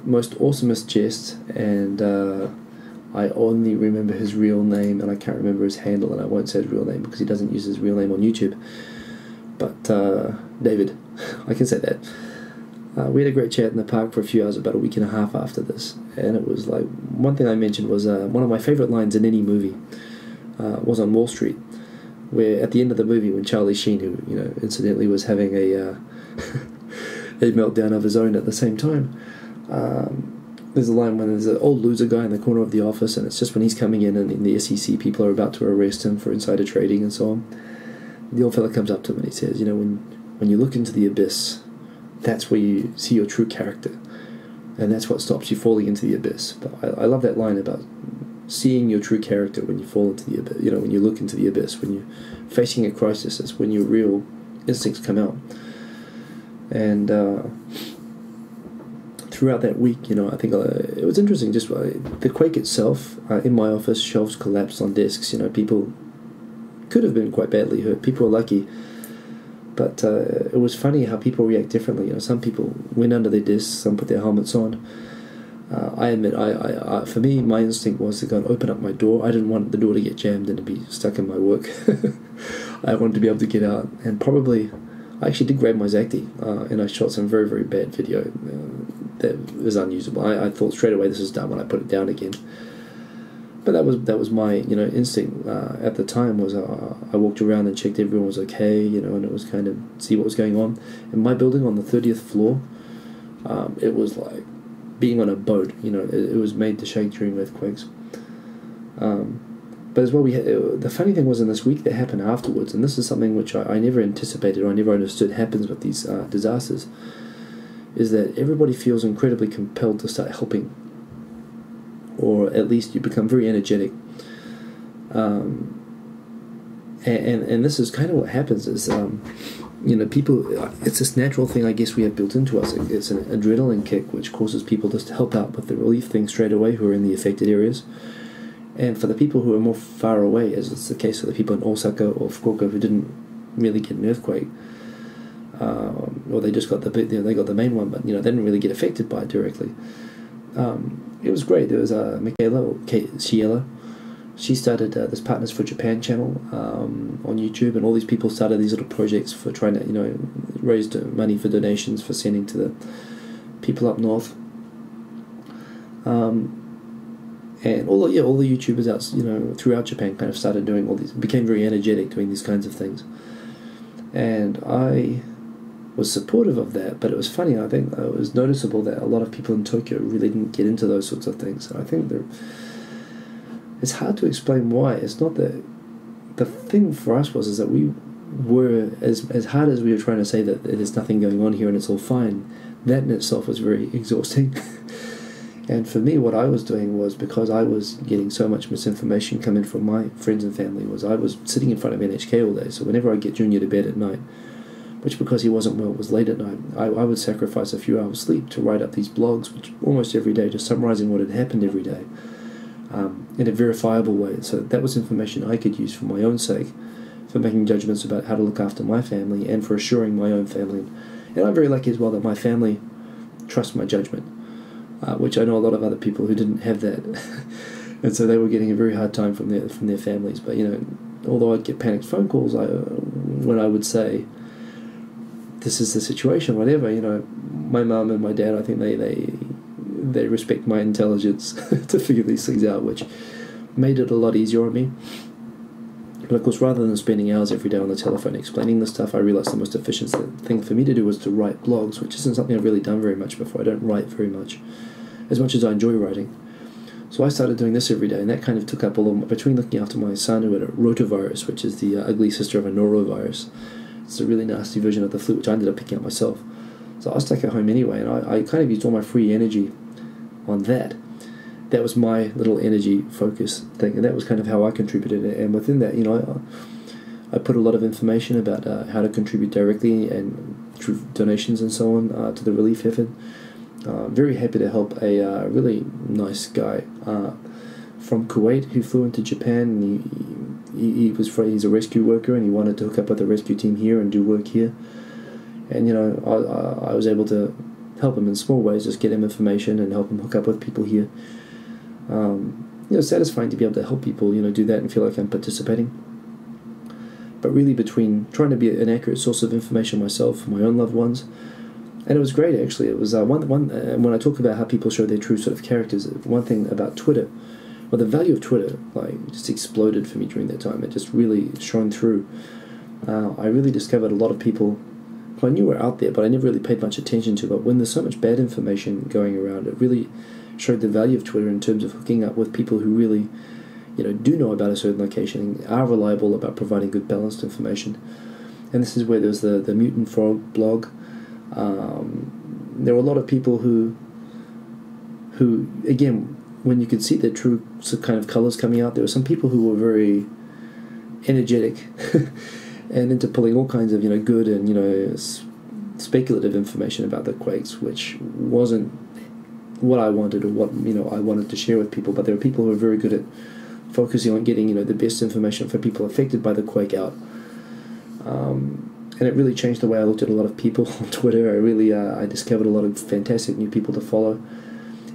most awesomest jest, and I only remember his real name, and I can't remember his handle, and I won't say his real name because he doesn't use his real name on YouTube. But David, I can say that. We had a great chat in the park for a few hours, about a week and a half after this, and it was like, one thing I mentioned was one of my favourite lines in any movie was on Wall Street, where at the end of the movie, when Charlie Sheen, who, you know, incidentally was having a meltdown of his own at the same time, there's a line when there's an old loser guy in the corner of the office, and it's just when he's coming in and the SEC people are about to arrest him for insider trading and so on. The old fella comes up to him and he says, you know, when you look into the abyss, that's where you see your true character, and that's what stops you falling into the abyss. But I love that line about seeing your true character when you fall into the abyss, you know, when you look into the abyss, when you're facing a crisis, that's when your real instincts come out. And throughout that week, you know, I think it was interesting, just the quake itself. In my office, shelves collapsed on desks, you know, people could have been quite badly hurt, people were lucky. But it was funny how people react differently. You know, some people went under their desks, some put their helmets on. I admit, for me, my instinct was to go and open up my door. I didn't want the door to get jammed and to be stuck in my work. I wanted to be able to get out. And probably, I actually did grab my Zacti, and I shot some very, very bad video that was unusable. I thought straight away this is done when I put it down again. But that was my, you know, instinct at the time. Was I walked around and checked everyone was okay, you know, and it was kind of see what was going on. In my building on the 30th floor, it was like being on a boat. You know, it was made to shake during earthquakes. But as well, the funny thing was, in this week that happened afterwards, and this is something which I never anticipated or I never understood happens with these disasters, is that everybody feels incredibly compelled to start helping. Or at least you become very energetic, and this is kind of what happens. Is you know, people. It's this natural thing, I guess, we have built into us. It's an adrenaline kick which causes people just to help out with the relief thing straight away, who are in the affected areas. And for the people who are more far away, as it's the case for the people in Osaka or Fukuoka who didn't really get an earthquake, or they just got they got the main one, but you know, they didn't really get affected by it directly. It was great. There was Ciaela. She started this Partners for Japan channel on YouTube, and all these people started these little projects for trying to, you know, raise money for donations for sending to the people up north. And all the YouTubers out, you know, throughout Japan kind of started doing all these, became very energetic doing these kinds of things, and I was supportive of that. But it was funny, I think it was noticeable that a lot of people in Tokyo really didn't get into those sorts of things. And I think it's hard to explain why. It's not that the thing for us is that we were, as hard as we were trying to say that there's nothing going on here and it's all fine, that in itself was very exhausting. And for me, what I was doing was, because I was getting so much misinformation coming from my friends and family, was I was sitting in front of NHK all day. So whenever I get Junior to bed at night, which because he wasn't well was late at night, I would sacrifice a few hours sleep to write up these blogs, which almost every day, just summarising what had happened every day. in a verifiable way. So that was information I could use for my own sake, for making judgments about how to look after my family and for assuring my own family. And I'm very lucky as well that my family trusts my judgment, which I know a lot of other people who didn't have that. And so they were getting a very hard time from their families. But, although I'd get panicked phone calls, when I would say, this is the situation, whatever, my mum and my dad, I think they respect my intelligence to figure these things out, which made it a lot easier on me. But of course, rather than spending hours every day on the telephone explaining this stuff, I realized the most efficient thing for me to do was to write blogs, which isn't something I've really done very much before. I don't write very much as I enjoy writing. So I started doing this every day, and that kind of took up a lot, between looking after my son who had a rotavirus, which is the ugly sister of a norovirus. It's a really nasty version of the flu, which I ended up picking up myself. So I was stuck at home anyway, and I kind of used all my free energy on that. That was my little energy focus thing, and that was kind of how I contributed. And within that, I put a lot of information about how to contribute directly and through donations and so on to the relief effort. Very happy to help a really nice guy from Kuwait who flew into Japan. And he's a rescue worker, and he wanted to hook up with the rescue team here and do work here. And I was able to help him in small ways, just get him information and help him hook up with people here. Satisfying to be able to help people, do that and feel like I'm participating. But really, between trying to be an accurate source of information myself for my own loved ones. And it was great, actually. It was when I talk about how people show their true sort of characters, one thing about Twitter, the value of Twitter, just exploded for me during that time. It just really shone through. I really discovered a lot of people who I knew were out there, but I never really paid much attention to. But when there's so much bad information going around, it really showed the value of Twitter in terms of hooking up with people who really, do know about a certain location and are reliable about providing good, balanced information. And this is where there's the Mutant Frog blog. There were a lot of people who again, when you could see their true kind of colours coming out, there were some people who were very energetic and into pulling all kinds of good and speculative information about the Quakes, which wasn't what I wanted or what I wanted to share with people. But there were people who were very good at focusing on getting the best information for people affected by the Quake out. And it really changed the way I looked at a lot of people on Twitter. I discovered a lot of fantastic new people to follow.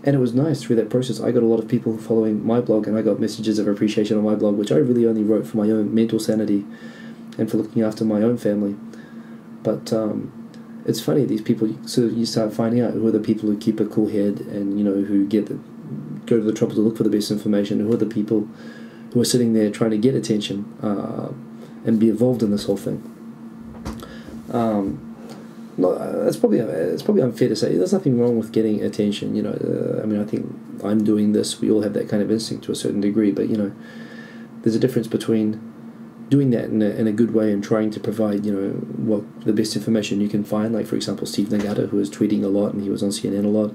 And it was nice through that process. I got a lot of people following my blog, and I got messages of appreciation on my blog, which I really only wrote for my own mental sanity and for looking after my own family. But it's funny, these people, so you start finding out who are the people who keep a cool head and, who go to the trouble to look for the best information, who are the people who are sitting there trying to get attention and be involved in this whole thing. It's probably unfair to say. There's nothing wrong with getting attention. I think I'm doing this. We all have that kind of instinct to a certain degree. But there's a difference between doing that in a good way and trying to provide what the best information you can find. Like for example, stevenagata, who was tweeting a lot and he was on CNN a lot.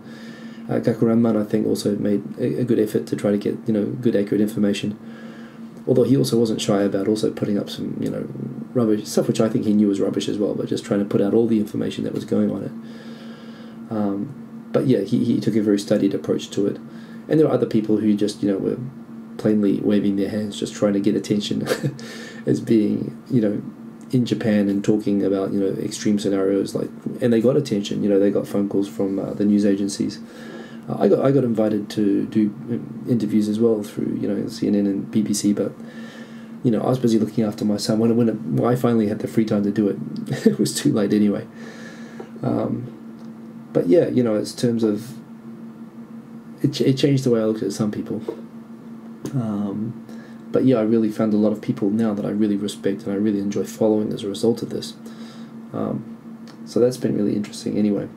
Gakuranman, I think, also made a good effort to try to get good, accurate information. Although he also wasn't shy about also putting up some, rubbish stuff, which I think he knew was rubbish as well, but just trying to put out all the information that was going on it. But yeah, he took a very studied approach to it. And there were other people who just, were plainly waving their hands, just trying to get attention as being, in Japan and talking about, extreme scenarios, and they got attention, they got phone calls from the news agencies. I got invited to do interviews as well through CNN and BBC, but I was busy looking after my son. When I finally had the free time to do it, it was too late anyway. But yeah, it's terms of it changed the way I looked at some people. But yeah, I really found a lot of people now that I really respect and I really enjoy following as a result of this. So that's been really interesting anyway.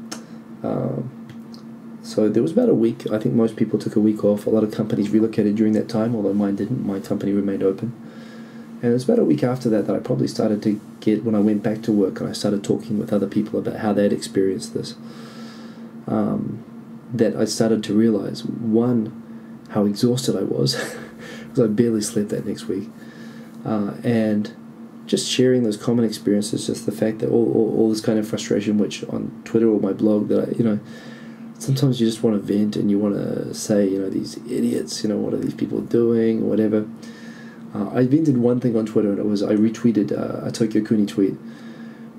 So there was about a week. I think most people took a week off. A lot of companies relocated during that time, although mine didn't. My company remained open. And it was about a week after that I probably started to get, when I went back to work and I started talking with other people about how they'd experienced this, that I started to realize, one, how exhausted I was, because I barely slept that next week, and just sharing those common experiences, just the fact that all this kind of frustration, which on Twitter or my blog, that sometimes you just want to vent and you want to say, these idiots, what are these people doing, or whatever. I vented one thing on Twitter, and it was I retweeted a tokyocooney tweet,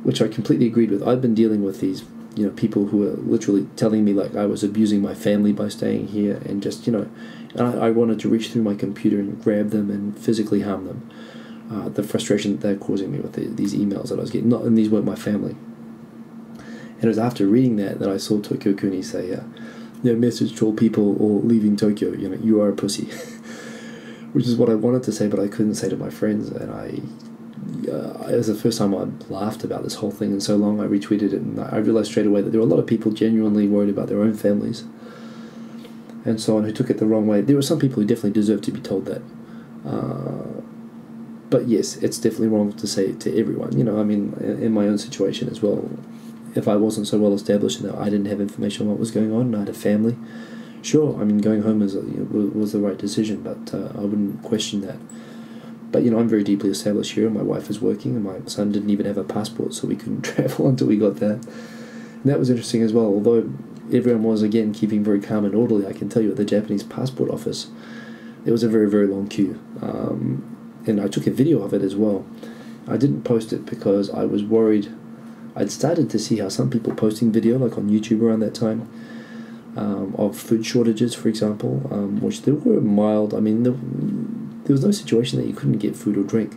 which I completely agreed with. I've been dealing with these, people who are literally telling me like I was abusing my family by staying here, and just, and I wanted to reach through my computer and grab them and physically harm them. The frustration that they're causing me with these emails that I was getting, and these weren't my family. And it was after reading that I saw tokyocooney say, message to all people all leaving Tokyo, you are a pussy. Which is what I wanted to say, but I couldn't say to my friends, and it was the first time I laughed about this whole thing in so long. I retweeted it, and I realized straight away that there were a lot of people genuinely worried about their own families, and so on, who took it the wrong way. There were some people who definitely deserved to be told that. But yes, it's definitely wrong to say it to everyone. In my own situation as well, if I wasn't so well established and that I didn't have information on what was going on, and I had a family, sure, going home was the right decision, but I wouldn't question that. But, I'm very deeply established here, and my wife is working, and my son didn't even have a passport, so we couldn't travel until we got that. And that was interesting as well. Although everyone was, again, keeping very calm and orderly, I can tell you at the Japanese passport office, there was a very, very long queue. And I took a video of it as well. I didn't post it because I was worried. I'd started to see how some people posting video, like on YouTube around that time, of food shortages, for example, which they were mild. There was no situation that you couldn't get food or drink,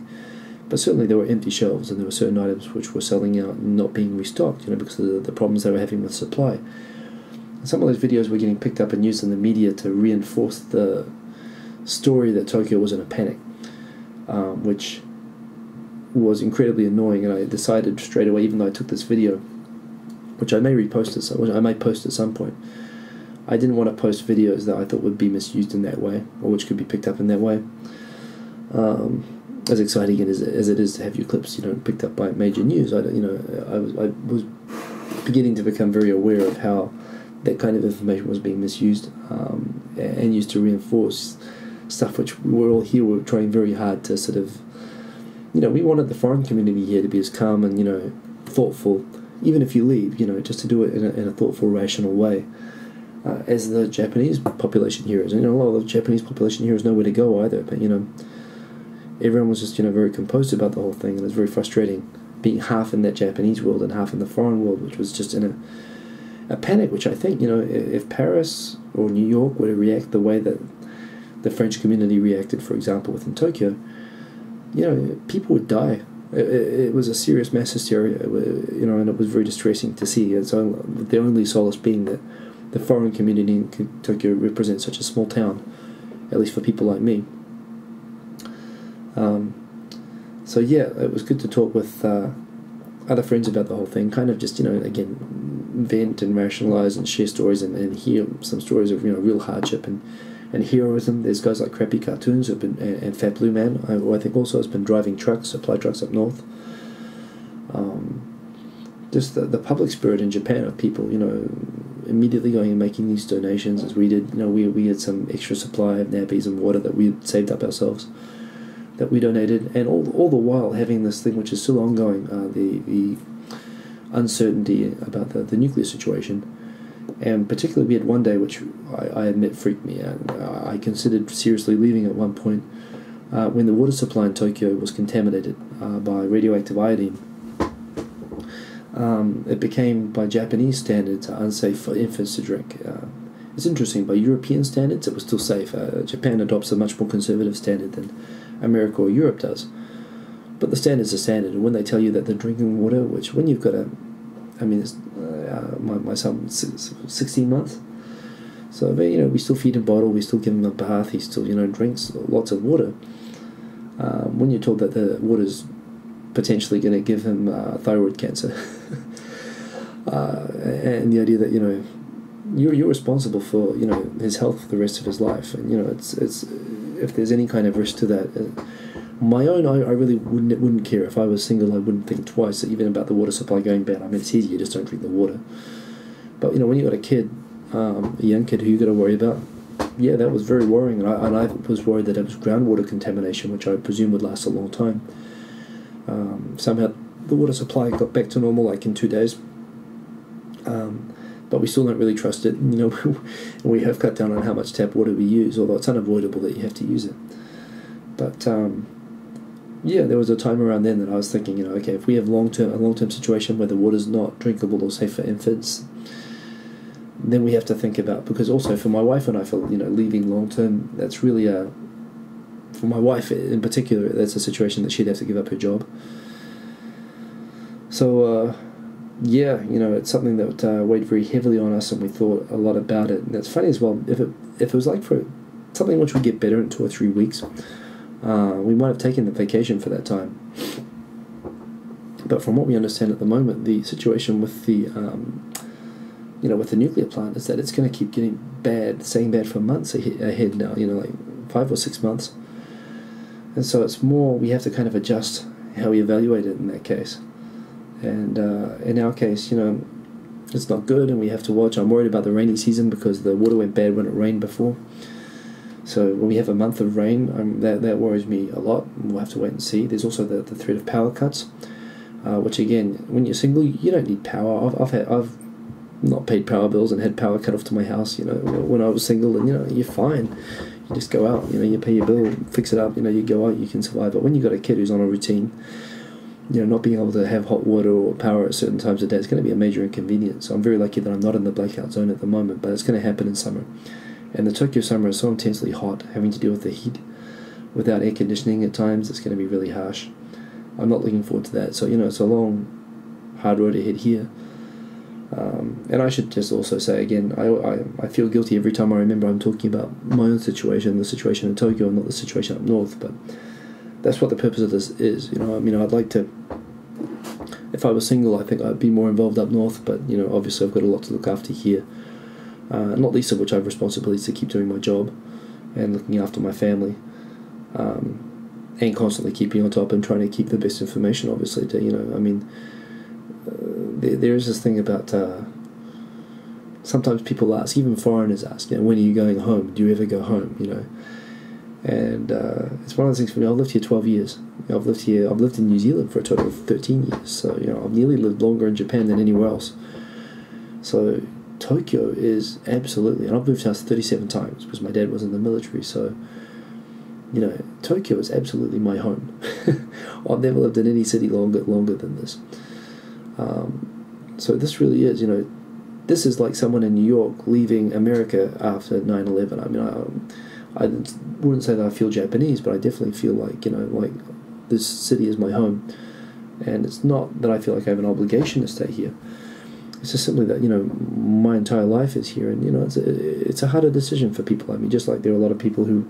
but certainly there were empty shelves, and there were certain items which were selling out and not being restocked, because of the problems they were having with supply. And some of those videos were getting picked up and used in the media to reinforce the story that Tokyo was in a panic, which was incredibly annoying. And I decided straight away, even though I took this video, which I may repost which I may post at some point, I didn't want to post videos that I thought would be misused in that way, or which could be picked up in that way. As exciting as it is to have your clips, picked up by major news, I was beginning to become very aware of how that kind of information was being misused, and used to reinforce stuff which we're all here. We're trying very hard to sort of, we wanted the foreign community here to be as calm and, thoughtful, even if you leave, just to do it in a thoughtful, rational way, as the Japanese population here is. And, a lot of the Japanese population here is nowhere to go either, but, everyone was just, very composed about the whole thing, and it was very frustrating being half in that Japanese world and half in the foreign world, which was just in a panic, which I think, if Paris or New York were to react the way that the French community reacted, for example, within Tokyo, people would die. It was a serious mass hysteria, and it was very distressing to see. And so the only solace being that the foreign community in Tokyo represents such a small town, at least for people like me. So yeah, it was good to talk with other friends about the whole thing, kind of just, again, vent and rationalize and share stories and hear some stories of, real hardship and heroism. There's guys like Crappy Cartoons who've been, and Fat Blue Man, who I think also has been driving supply trucks up north. Just the public spirit in Japan of people, immediately going and making these donations, as we did. We had some extra supply of nappies and water that we had saved up ourselves, that we donated, and all the while having this thing which is still ongoing, the uncertainty about the nuclear situation. And particularly we had one day which I admit freaked me out. I considered seriously leaving at one point when the water supply in Tokyo was contaminated by radioactive iodine. It became, by Japanese standards, unsafe for infants to drink. It's interesting, by European standards it was still safe. Japan adopts a much more conservative standard than America or Europe does. But the standard's a standard, and when they tell you that the drinking water, which when you've got my son 16 months, so we still feed him bottle, we still give him a bath, he still drinks lots of water. When you're told that the water's potentially going to give him thyroid cancer, and the idea that you're responsible for his health for the rest of his life, and it's if there's any kind of risk to that. My own, I really wouldn't care. If I was single, I wouldn't think twice even about the water supply going bad. It's easy, you just don't drink the water. But when you got a kid, a young kid who you got to worry about, yeah, that was very worrying. And I was worried that it was groundwater contamination, which I presume would last a long time. Somehow the water supply got back to normal, like in 2 days. but we still don't really trust it. You know, we have cut down on how much tap water we use, although it's unavoidable that you have to use it. But yeah, there was a time around then that I was thinking, you know, okay, if we have a long-term situation where the water's not drinkable or safe for infants, then we have to think about, because also for my wife and I feel, you know, leaving long-term, that's really for my wife in particular, that's a situation that she'd have to give up her job. So, yeah, you know, it's something that weighed very heavily on us, and we thought a lot about it. And it's funny as well, if it was like for something which would get better in 2 or 3 weeks, we might have taken the vacation for that time. But from what we understand at the moment, the situation with the you know, with the nuclear plant is that it's going to keep getting bad, staying bad for months ahead now, you know, like 5 or 6 months. And so it's more, we have to kind of adjust how we evaluate it in that case. And in our case, you know, it's not good, and we have to watch. I'm worried about the rainy season because the water went bad when it rained before. So when we have a month of rain, that worries me a lot. We'll have to wait and see. There's also the threat of power cuts, which again, when you're single, you don't need power. I've not paid power bills and had power cut off to my house, you know, when I was single, and, you know, you're fine. You just go out, you know, you pay your bill, fix it up, you know, you go out, you can survive. But when you've got a kid who's on a routine, you know, not being able to have hot water or power at certain times of day is going to be a major inconvenience. So I'm very lucky that I'm not in the blackout zone at the moment, but it's going to happen in summer. And the Tokyo summer is so intensely hot, having to deal with the heat without air conditioning at times, it's going to be really harsh. I'm not looking forward to that. So, you know, it's a long, hard road ahead here. And I should just also say again, I feel guilty every time I remember I'm talking about my own situation, the situation in Tokyo, and not the situation up north, but that's what the purpose of this is. You know, I mean, I'd like to, if I was single, I think I'd be more involved up north, but, you know, obviously I've got a lot to look after here, not least of which I have responsibilities to keep doing my job and looking after my family, and constantly keeping on top and trying to keep the best information, obviously, to, you know, I mean, there is this thing about sometimes people ask, even foreigners ask, you know, when are you going home? Do you ever go home? You know, and it's one of those things for me. I've lived here 12 years. You know, I've lived in New Zealand for a total of 13 years. So, you know, I've nearly lived longer in Japan than anywhere else. So Tokyo is absolutely, and I've moved house 37 times because my dad was in the military. So, you know, Tokyo is absolutely my home. I've never lived in any city longer than this. So this really is, you know, this is like someone in New York leaving America after 9/11. I mean, I wouldn't say that I feel Japanese, but I definitely feel like, you know, like this city is my home. And it's not that I feel like I have an obligation to stay here. It's just simply that, you know, my entire life is here, and, you know, it's a harder decision for people. I mean, just like there are a lot of people who,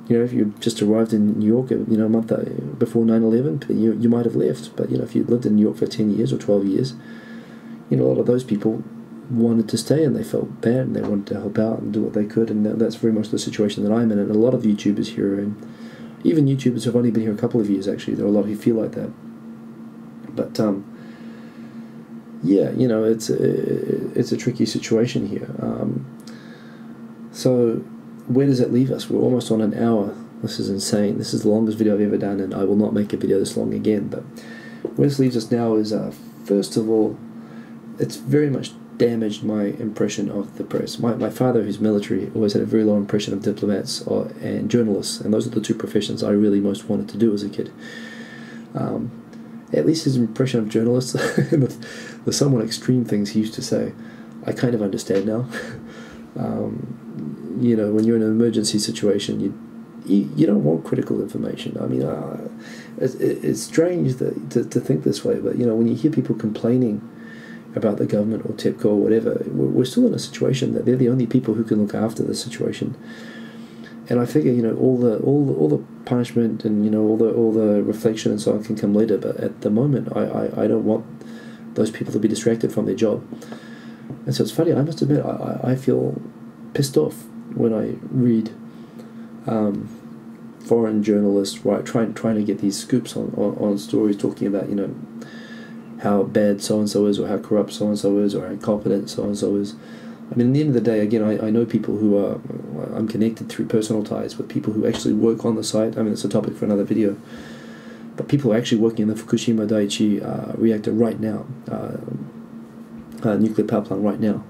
you know, if you just arrived in New York, you know, a month before 9/11, you might have left. But, you know, if you lived in New York for 10 years or 12 years, you know, a lot of those people wanted to stay, and they felt bad, and they wanted to help out and do what they could, and that's very much the situation that I'm in, and a lot of YouTubers here are in. Even YouTubers who have only been here a couple of years, actually, there are a lot who feel like that. But, yeah, you know, it's a tricky situation here. So where does that leave us? We're almost on an hour. This is insane. This is the longest video I've ever done, and I will not make a video this long again. But where this leaves us now is, first of all, it's very much damaged my impression of the press. My father, who's military, always had a very low impression of diplomats and journalists, and those are the two professions I really most wanted to do as a kid. At least his impression of journalists, the somewhat extreme things he used to say, I kind of understand now. You know, when you're in an emergency situation, you don't want critical information. I mean, it's strange to think this way, but, you know, when you hear people complaining about the government or TEPCO or whatever, we're still in a situation that they're the only people who can look after the situation. And I figure, you know, all the punishment and, you know, all the reflection and so on can come later. But at the moment, I don't want those people to be distracted from their job. And so it's funny. I must admit, I feel pissed off when I read foreign journalists trying to get these scoops on stories talking about, you know, how bad so and so is, or how corrupt so and so is, or how incompetent so and so is. I mean, at the end of the day, again, I know people who are, I'm connected through personal ties with people who actually work on the site. I mean, it's a topic for another video. But people who are actually working in the Fukushima Daiichi reactor right now. nuclear power plant right now.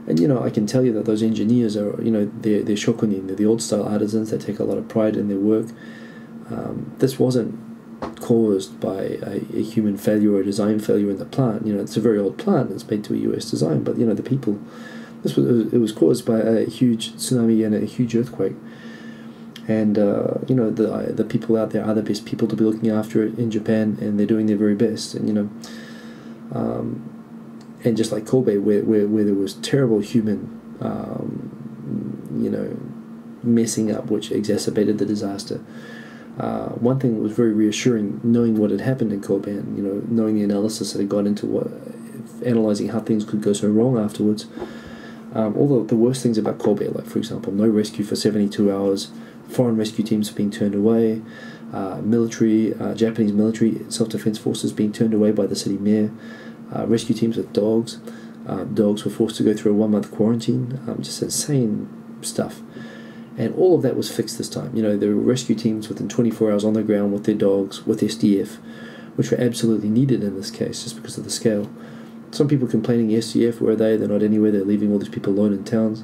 And, I can tell you that those engineers are, they're shokunin, they're the old-style artisans. They take a lot of pride in their work. This wasn't caused by a human failure or a design failure in the plant. It's a very old plant. It's made to a US design, but, the people... It was caused by a huge tsunami and a huge earthquake. And, the people out there are the best people to be looking after it in Japan, and they're doing their very best. And, and just like Kobe, where there was terrible human, messing up, which exacerbated the disaster. One thing that was very reassuring, knowing what had happened in Kobe, and knowing the analysis that had gone into analysing how things could go so wrong afterwards. All the worst things about Kobe, like for example, no rescue for 72 hours, foreign rescue teams being turned away, Japanese military self-defense forces being turned away by the city mayor. Rescue teams with dogs. Dogs were forced to go through a 1-month quarantine. Just insane stuff. And all of that was fixed this time. There were rescue teams within 24 hours on the ground with their dogs, with SDF, which were absolutely needed in this case, just because of the scale. Some people complaining, SDF, where are they? They're not anywhere. They're leaving all these people alone in towns.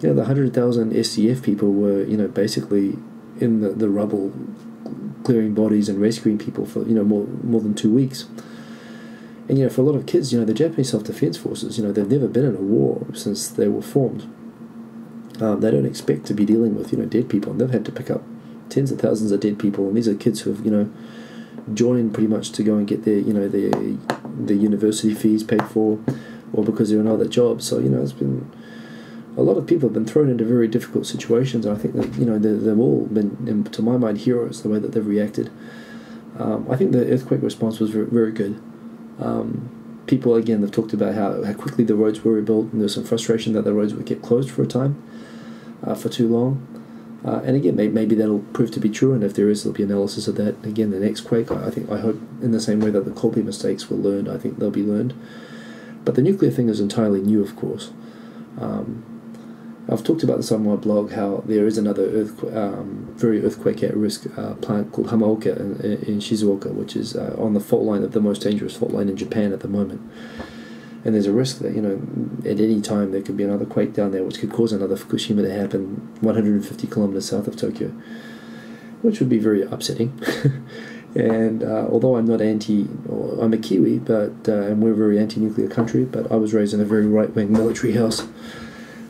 The 100,000 SDF people were, basically in the rubble, clearing bodies and rescuing people for, more than 2 weeks. And, for a lot of kids, the Japanese self-defense forces, they've never been in a war since they were formed. They don't expect to be dealing with, dead people. And they've had to pick up tens of thousands of dead people. And these are kids who have, joined pretty much to go and get their, their university fees paid for, or because they're in other jobs. So, it's been... A lot of people have been thrown into very difficult situations. And I think that, they've all been, to my mind, heroes, the way that they've reacted. I think the earthquake response was very, very good. People, again, they've talked about how quickly the roads were rebuilt, and there's some frustration that the roads were kept closed for a time, for too long. And again, maybe that'll prove to be true, and if there is, there'll be analysis of that. Again, the next quake, I hope, in the same way that the Kobe mistakes were learned, I think they'll be learned. But the nuclear thing is entirely new, of course. I've talked about this on my blog, how there is another very earthquake at risk plant called Hamaoka in Shizuoka, which is on the fault line of the most dangerous fault line in Japan at the moment. And there's a risk that, at any time there could be another quake down there, which could cause another Fukushima to happen 150 kilometers south of Tokyo, which would be very upsetting. And although I'm not I'm a Kiwi, but and we're a very anti-nuclear country, but I was raised in a very right-wing military house.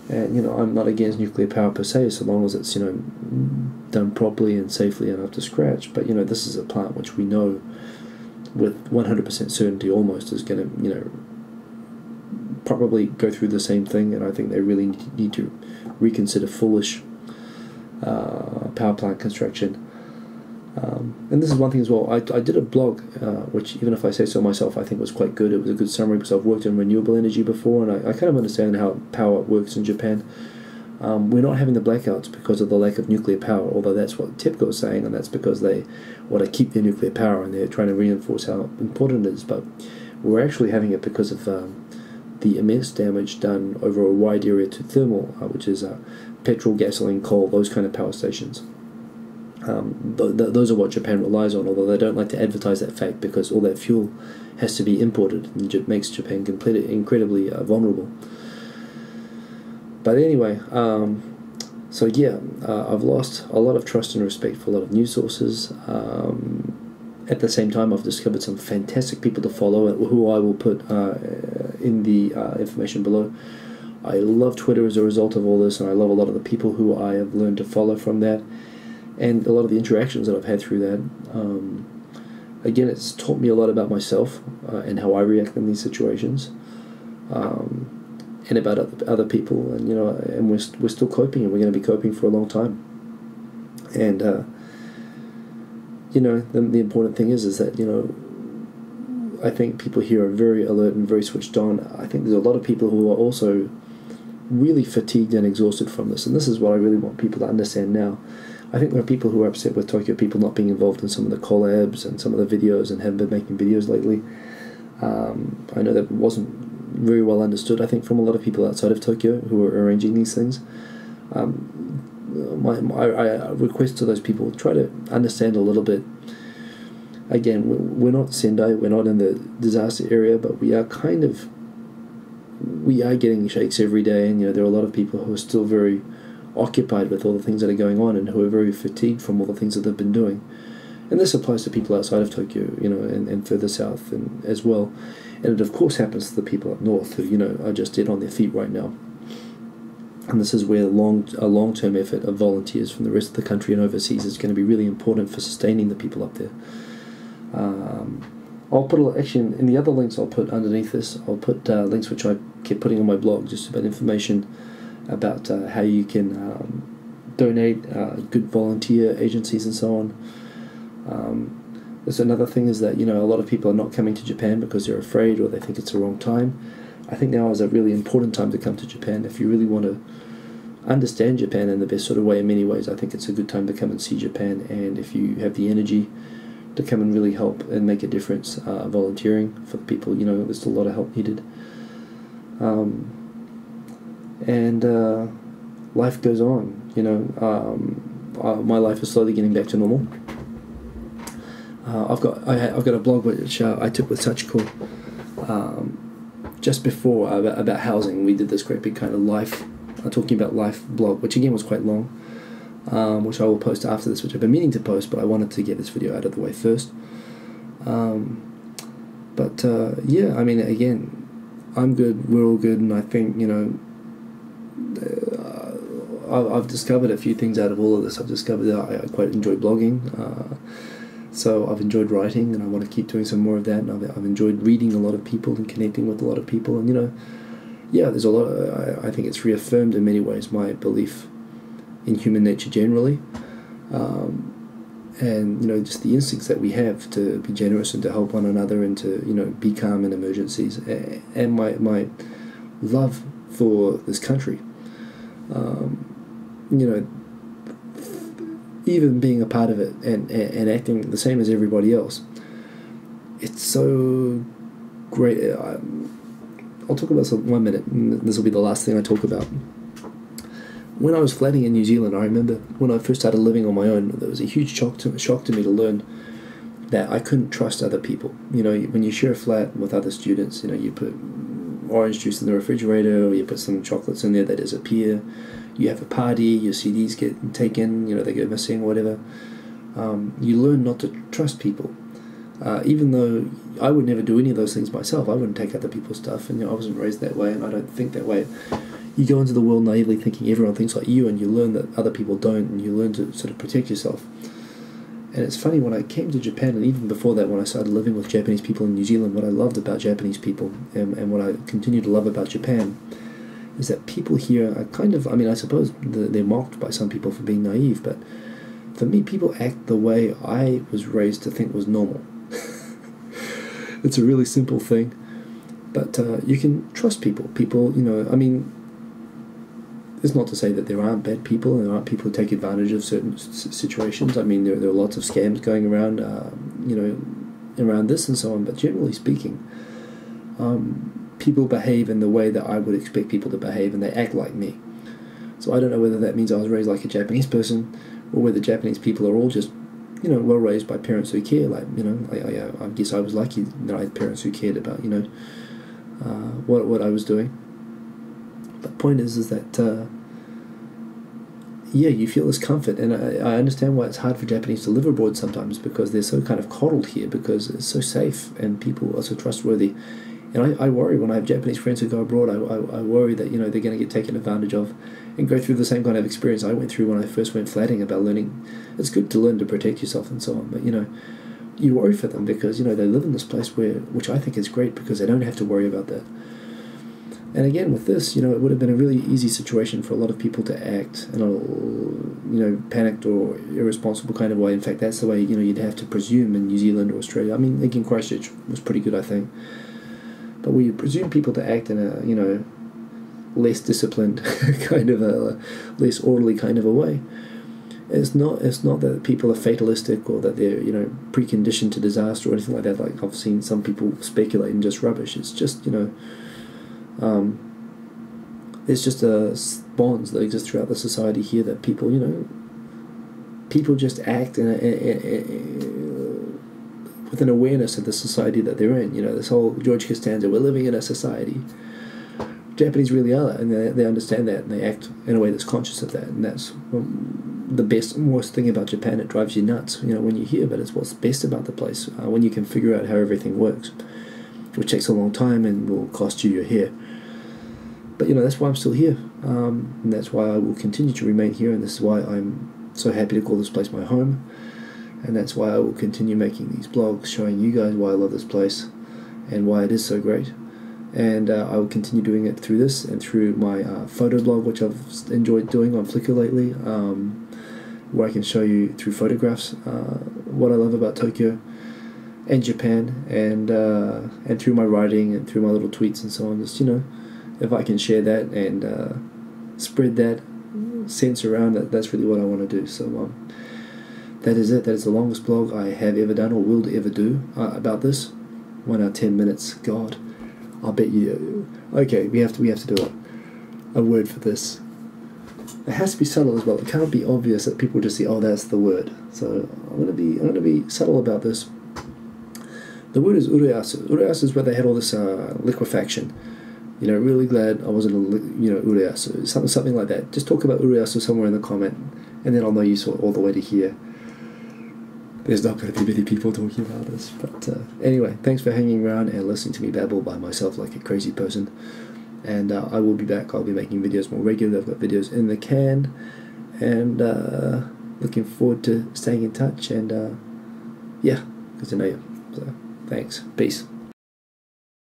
And, I'm not against nuclear power per se, so long as it's, done properly and safely and up to scratch. But, this is a plant which we know with 100% certainty almost is going to, probably go through the same thing. And I think they really need to reconsider foolish power plant construction. And this is one thing as well. I did a blog, which, even if I say so myself, I think was quite good. It was a good summary because I've worked in renewable energy before, and I kind of understand how power works in Japan. We're not having the blackouts because of the lack of nuclear power, although that's what TEPCO is saying, and that's because they want to keep their nuclear power and they're trying to reinforce how important it is. But we're actually having it because of the immense damage done over a wide area to thermal, which is petrol, gasoline, coal, those kind of power stations. Those are what Japan relies on, although they don't like to advertise that fact because all that fuel has to be imported, and it makes Japan incredibly vulnerable. But anyway, so yeah, I've lost a lot of trust and respect for a lot of news sources. At the same time, I've discovered some fantastic people to follow, who I will put in the information below. I love Twitter as a result of all this, and I love a lot of the people who I have learned to follow from that, and a lot of the interactions that I've had through that. Again, it's taught me a lot about myself and how I react in these situations, and about other people, and and we're still coping, and we're going to be coping for a long time. And the important thing is that I think people here are very alert and very switched on. I think there's a lot of people who are also really fatigued and exhausted from this, and this is what I really want people to understand now. I think there are people who are upset with Tokyo people not being involved in some of the collabs and some of the videos, and haven't been making videos lately. I know that wasn't very well understood, I think, from a lot of people outside of Tokyo who are arranging these things. My request to those people, try to understand a little bit. Again, we're not Sendai, we're not in the disaster area, but we are kind of we are getting shakes every day, and there are a lot of people who are still very occupied with all the things that are going on, and who are very fatigued from all the things that they've been doing. And this applies to people outside of Tokyo, and further south and as well. And it of course happens to the people up north who, are just dead on their feet right now. And this is where a long-term effort of volunteers from the rest of the country and overseas is going to be really important for sustaining the people up there. I'll put actually in the other links I'll put underneath this. I'll put links which I keep putting on my blog, just about information about how you can donate, good volunteer agencies and so on. There's another thing is that a lot of people are not coming to Japan because they're afraid or they think it's the wrong time. I think now is a really important time to come to Japan. If you really want to understand Japan in the best sort of way in many ways, I think it's a good time to come and see Japan. And if you have the energy to come and really help and make a difference, volunteering for the people, there's still a lot of help needed. And life goes on, my life is slowly getting back to normal. I've got a blog which I took with Sachiko just before about housing. We did this great big kind of life, talking about life blog, which again was quite long, which I will post after this, which I've been meaning to post, but I wanted to get this video out of the way first. Yeah, I mean, again, I'm good, we're all good, and I think, I've discovered a few things out of all of this. I've discovered that I quite enjoy blogging, so I've enjoyed writing, and I want to keep doing some more of that, and I've enjoyed reading a lot of people and connecting with a lot of people, and yeah, there's a lot I think it's reaffirmed in many ways my belief in human nature generally, and just the instincts that we have to be generous and to help one another and to be calm in emergencies, and my love for this country, even being a part of it and acting the same as everybody else. It's so great. I'll talk about this in 1 minute, and this will be the last thing I talk about. When I was flatting in New Zealand, I remember when I first started living on my own, there was a huge shock to me to learn that I couldn't trust other people. When you share a flat with other students, you put orange juice in the refrigerator, or you put some chocolates in there that disappear. You have a party, your CDs get taken, they go missing, or whatever. You learn not to trust people. Even though I would never do any of those things myself, I wouldn't take other people's stuff, and I wasn't raised that way, and I don't think that way. You go into the world naively thinking everyone thinks like you, and you learn that other people don't, and you learn to sort of protect yourself. And it's funny, when I came to Japan, and even before that, when I started living with Japanese people in New Zealand, what I loved about Japanese people, and what I continue to love about Japan, is that people here are kind of, I suppose they're mocked by some people for being naive, but for me, people act the way I was raised to think was normal. It's a really simple thing, but you can trust people. People, it's not to say that there aren't bad people and there aren't people who take advantage of certain situations. There are lots of scams going around, around this and so on, but generally speaking, people behave in the way that I would expect people to behave, and they act like me. So I don't know whether that means I was raised like a Japanese person, or whether Japanese people are all just, well raised by parents who care. I guess I was lucky that I had parents who cared about, what I was doing. The point is that, you feel this comfort, and I understand why it's hard for Japanese to live abroad sometimes, because they're so kind of coddled here, because it's so safe and people are so trustworthy. And I worry when I have Japanese friends who go abroad, I worry that, they're going to get taken advantage of and go through the same kind of experience I went through when I first went flatting, about learning. It's good to learn to protect yourself and so on, but, you worry for them because, they live in this place which I think is great because they don't have to worry about that. And again, with this, it would have been a really easy situation for a lot of people to act in a, panicked or irresponsible kind of way. In fact, that's the way, you'd have to presume in New Zealand or Australia. Again, Christchurch was pretty good, I think. But where you presume people to act in a, less disciplined kind of a, less orderly kind of a way. It's not that people are fatalistic or that they're, preconditioned to disaster or anything like that. Like I've seen some people speculate in just rubbish. It's just, it's just bonds that exist throughout the society here that people, people just act with an awareness of the society that they're in. This whole George Costanza, we're living in a society. Japanese really are that, and they understand that, and they act in a way that's conscious of that, and that's the best and worst thing about Japan. It drives you nuts, when you hear, but it's what's best about the place, when you can figure out how everything works, which takes a long time and will cost you your hair. But that's why I'm still here, and that's why I will continue to remain here, and this is why I'm so happy to call this place my home, and that's why I will continue making these blogs, showing you guys why I love this place, and why it is so great. And I will continue doing it through this and through my photo blog, which I've enjoyed doing on Flickr lately, where I can show you through photographs what I love about Tokyo and Japan, and through my writing and through my little tweets and so on. Just if I can share that and spread that sense around, that's really what I want to do. So that is it. That is the longest blog I have ever done or will ever do about this. 1 hour 10 minutes. God. I'll bet you. Okay, we have to do a word for this. It has to be subtle as well. It can't be obvious that people just say, "Oh, that's the word." So I'm gonna be subtle about this. The word is Urayasu. Urayasu is where they had all this liquefaction. Really glad I wasn't Urayasu. Something like that. Just talk about Urayasu somewhere in the comment, and then I'll know you saw all the way to here. There's not going to be many people talking about this. But anyway, thanks for hanging around and listening to me babble by myself like a crazy person. And I will be back. I'll be making videos more regularly. I've got videos in the can. And looking forward to staying in touch. And yeah, good to know you. So thanks. Peace.